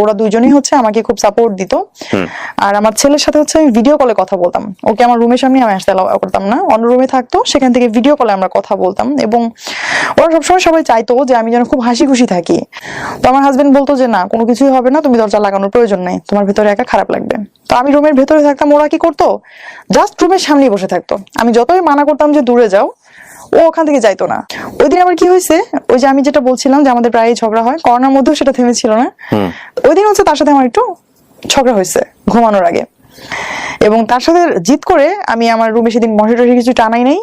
ওরা দুইজনই হচ্ছে আমাকে খুব সাপোর্ট দিত। আর আমার ছেলের সাথে হচ্ছে আমি ভিডিও কলে কথা বলতাম, ওকে আমার রুমের সামনে আমি আসতে অ্যালাউ করতাম না, অন্য রুমে থাকতো, সেখান থেকে ভিডিও কলে আমরা কথা বলতাম, এবং ওরা সবসময় সবাই চাইতো যে আমি যেন খুব হাসি খুশি থাকি। তো আমার হাজবেন্ড বলতো যে না কোনো কিছুই হবে না, তুমি দরজা লাগানোর প্রয়োজন নেই, তোমার ভেতরে একা খারাপ লাগবে। তো আমি রুমের ভেতরে থাকতাম, ওরা কি করতো জাস্ট রুমের সামনেই বসে থাকতো, আমি যতই মানা করতাম যে দূরে যাও ও ওখান থেকে যাইতো না। ওই দিন আবার কি হয়েছে, ওই যে আমি যেটা বলছিলাম যে আমাদের প্রায় ঝগড়া হয়, করোনার মধ্যেও সেটা থেমেছিল না, ওই দিন হচ্ছে তার সাথে আমার একটু ঝগড়া হয়েছে ঘুমানোর আগে, এবং তার সাথে জিদ করে আমি আমার রুমে সেদিন মশারি টশারি কিছু টানাই নাই,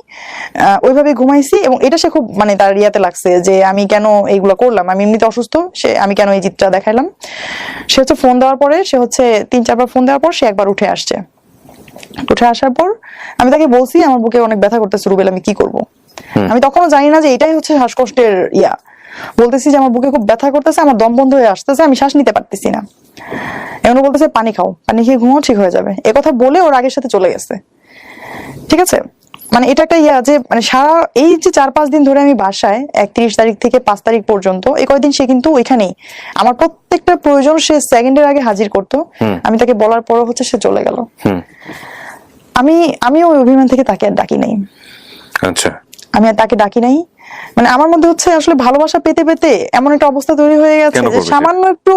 ওইভাবে ঘুমাইছি। এবং এটা সে খুব তার ইয়াতে লাগছে যে আমি কেন এইগুলো করলাম, আমি এমনিতে অসুস্থ, আমি কেন এই জিদটা দেখাইলাম। সে হচ্ছে ফোন দেওয়ার পরে, সে হচ্ছে 3-4 বার ফোন দেওয়ার পর সে একবার উঠে আসছে। উঠে আসার পর আমি তাকে বলছি আমার বুকে অনেক ব্যথা করতেছে রুবেল, আমি কি করব। আমি তখনও জানি না যে এটাই হচ্ছে শ্বাসকষ্টের ইয়া, বলতেছি যে আমার বুকে খুব ব্যথা করতেছে, আমার দম বন্ধ হয়ে আসতেছে, আমি শ্বাস নিতে পারতেছি না। এমন বলতেছে পানি খাও, পানি খেয়ে ঘুমাও, ঠিক হয়ে যাবে। এ কথা বলে ওর আগের সাথে চলে গেছে। ঠিক আছে, এটা একটা ইয়া যে সারা এই যে 4-5 দিন ধরে আমি বাসায় 31 তারিখ থেকে 5 তারিখ পর্যন্ত এই কয়েকদিন সে কিন্তু ওইখানেই আমার প্রত্যেকটা প্রয়োজন সে সেকেন্ডের আগে হাজির করতো। আমি তাকে বলার পরও হচ্ছে সে চলে গেল। আমি ওই অভিমান থেকে তাকে আর ডাকি নাই। আচ্ছা, আমি আর তাকে ডাকি নাই, আমার মধ্যে হচ্ছে আসলে ভালোবাসা পেতে পেতে এমন একটা অবস্থা তৈরি হয়ে গেছে যে সামান্য একটু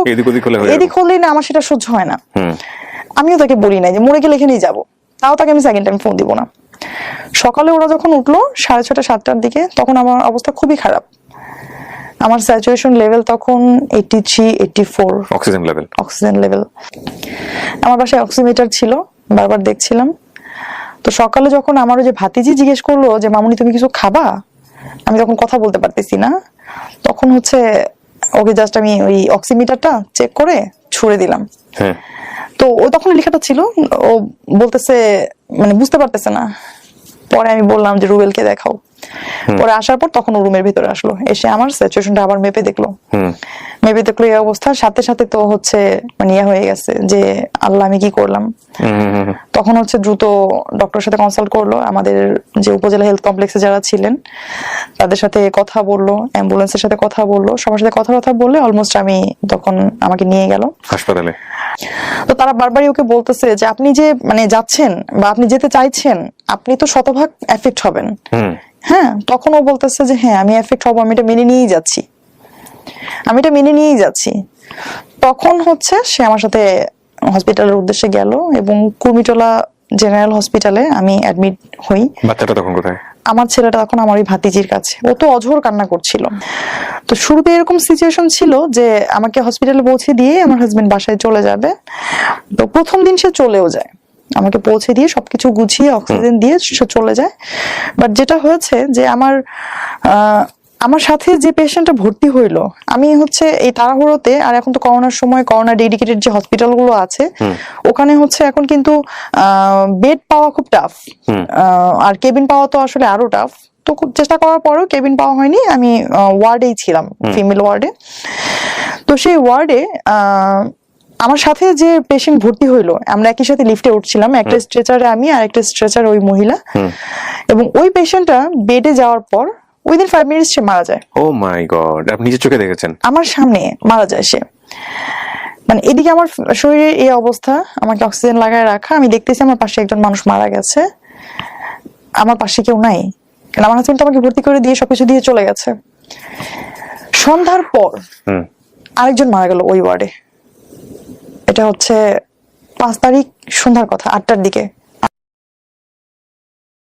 এদিক হলেই না আমার সেটা সহ্য হয় না। আমিও তাকে বলি নাই যে মরে গেলে এখানেই যাবো, তাও তাকে আমি সেকেন্ড টাইম ফোন দিব না। সকালে ওরা যখন উঠলো 6:30-7টার দিকে, তখন আমার অবস্থা খুবই খারাপ, আমার স্যাচুরেশন লেভেল তখন 83-84 অক্সিজেন লেভেল। আমার বাসায় অক্সিমিটার ছিল, বারবার দেখছিলাম। তো সকালে যখন আমার যে ভাতিজি জিজ্ঞেস করলো যে মামুনি তুমি কিছু খাবা, আমি তখন কথা বলতে পারতেছি না, তখন হচ্ছে ওকে জাস্ট আমি ওই অক্সিমিটারটা চেক করে ছুড়ে দিলাম। তো ও তখন লেখাটা ছিল, ও বলতেছে মানে বুঝতে পারতেছে না। পরে আমি বললাম যে রুবেলকে দেখাও। পরে আসার পর তখন ও রুমের ভিতরে আসলো, এসে আমার সিচুয়েশনটা আবার মেপে দেখলো। মেপে দেখলো এই অবস্থা, সাথে সাথে তো হচ্ছে মানে ইয়ে হয়ে গেছে যে আল্লাহ আমি কি করলাম। তখন হচ্ছে দ্রুত ডক্টরের সাথে কনসাল্ট করলো, আমাদের যে উপজেলা হেলথ কমপ্লেক্সে যারা ছিলেন তাদের সাথে কথা বললো, অ্যাম্বুলেন্সের সাথে কথা বললো, সবার সাথে কথা বললে অলমোস্ট আমি তখন আমাকে নিয়ে গেল হাসপাতালে। তো তারা বারবারই ওকে বলতেছে যে আপনি যে মানে যাচ্ছেন বা আপনি যেতে চাইছেন, আপনি তো শতভাগ এফেক্ট হবেন। হ্যাঁ, তখন ও বলতেছে যে হ্যাঁ আমি এফেক্ট হবো, আমি এটা মেনে নিয়েই যাচ্ছি। তখন হচ্ছে সে আমার সাথে হসপিটালের উদ্দেশ্যে গেল এবং কুর্মিটোলা জেনারেল হসপিটালে আমি অ্যাডমিট হই। বাচ্চাটা তখন কোথায়? আমার ছেলেটা তখন আমার ওই ভাতিজির কাছে, ও তো অঝোর কান্না করছিল। তো শুরুতে এরকম সিচুয়েশন ছিল যে আমাকে হসপিটালে পৌঁছে দিয়ে আমার হাজবেন্ড বাসায় চলে যাবে। তো প্রথম দিন সে চলেও যায়, আমাকে পৌঁছে দিয়ে সবকিছু গুছিয়ে অক্সিজেন দিয়ে সে চলে যায়। বাট যেটা হয়েছে যে আমার সাথে যে পেশেন্টটা ভর্তি হইলো, আমি হচ্ছে এই তাড়াহুড়োতে, আর এখন তো করোনার সময় করোনা ডেডিকেটেড যে হসপিটাল গুলো আছে ওখানে হচ্ছে এখন কিন্তু বেড পাওয়া খুব টাফ, আর কেবিন পাওয়া তো আসলে আরো টাফ। তো খুব চেষ্টা করার পরেও কেবিন পাওয়া হয়নি, আমি ওয়ার্ডেই ছিলাম, ফিমেল ওয়ার্ডে। তো সেই ওয়ার্ডে আমার সাথে যে পেশেন্ট ভর্তি হইলো, আমরা একই সাথে লিফটে উঠছিলাম, একটা স্ট্রেচারে আমি আর একটা স্ট্রেচারে ওই মহিলা, এবং ওই পেশেন্টটা বেডে যাওয়ার পর উইদিন 5 মিনিটস সে মারা যায়। ও মাই গড, আপনি নিজের চোখে দেখেছেন? আমার সামনে মারা যায় সে। মানে এদিকে আমার শরীরের এই অবস্থা, আমাকে অক্সিজেন লাগায় রাখা, আমি দেখতেছি আমার পাশে একজন মানুষ মারা গেছে, আমার পাশে কেউ নাই, কারণ আমার হাজবেন্ড আমাকে ভর্তি করে দিয়ে সবকিছু দিয়ে চলে গেছে। সন্ধ্যার পর আরেকজন মারা গেল ওই ওয়ার্ডে। এটা হচ্ছে 5 তারিখ সন্ধ্যার কথা, 8টার দিকে।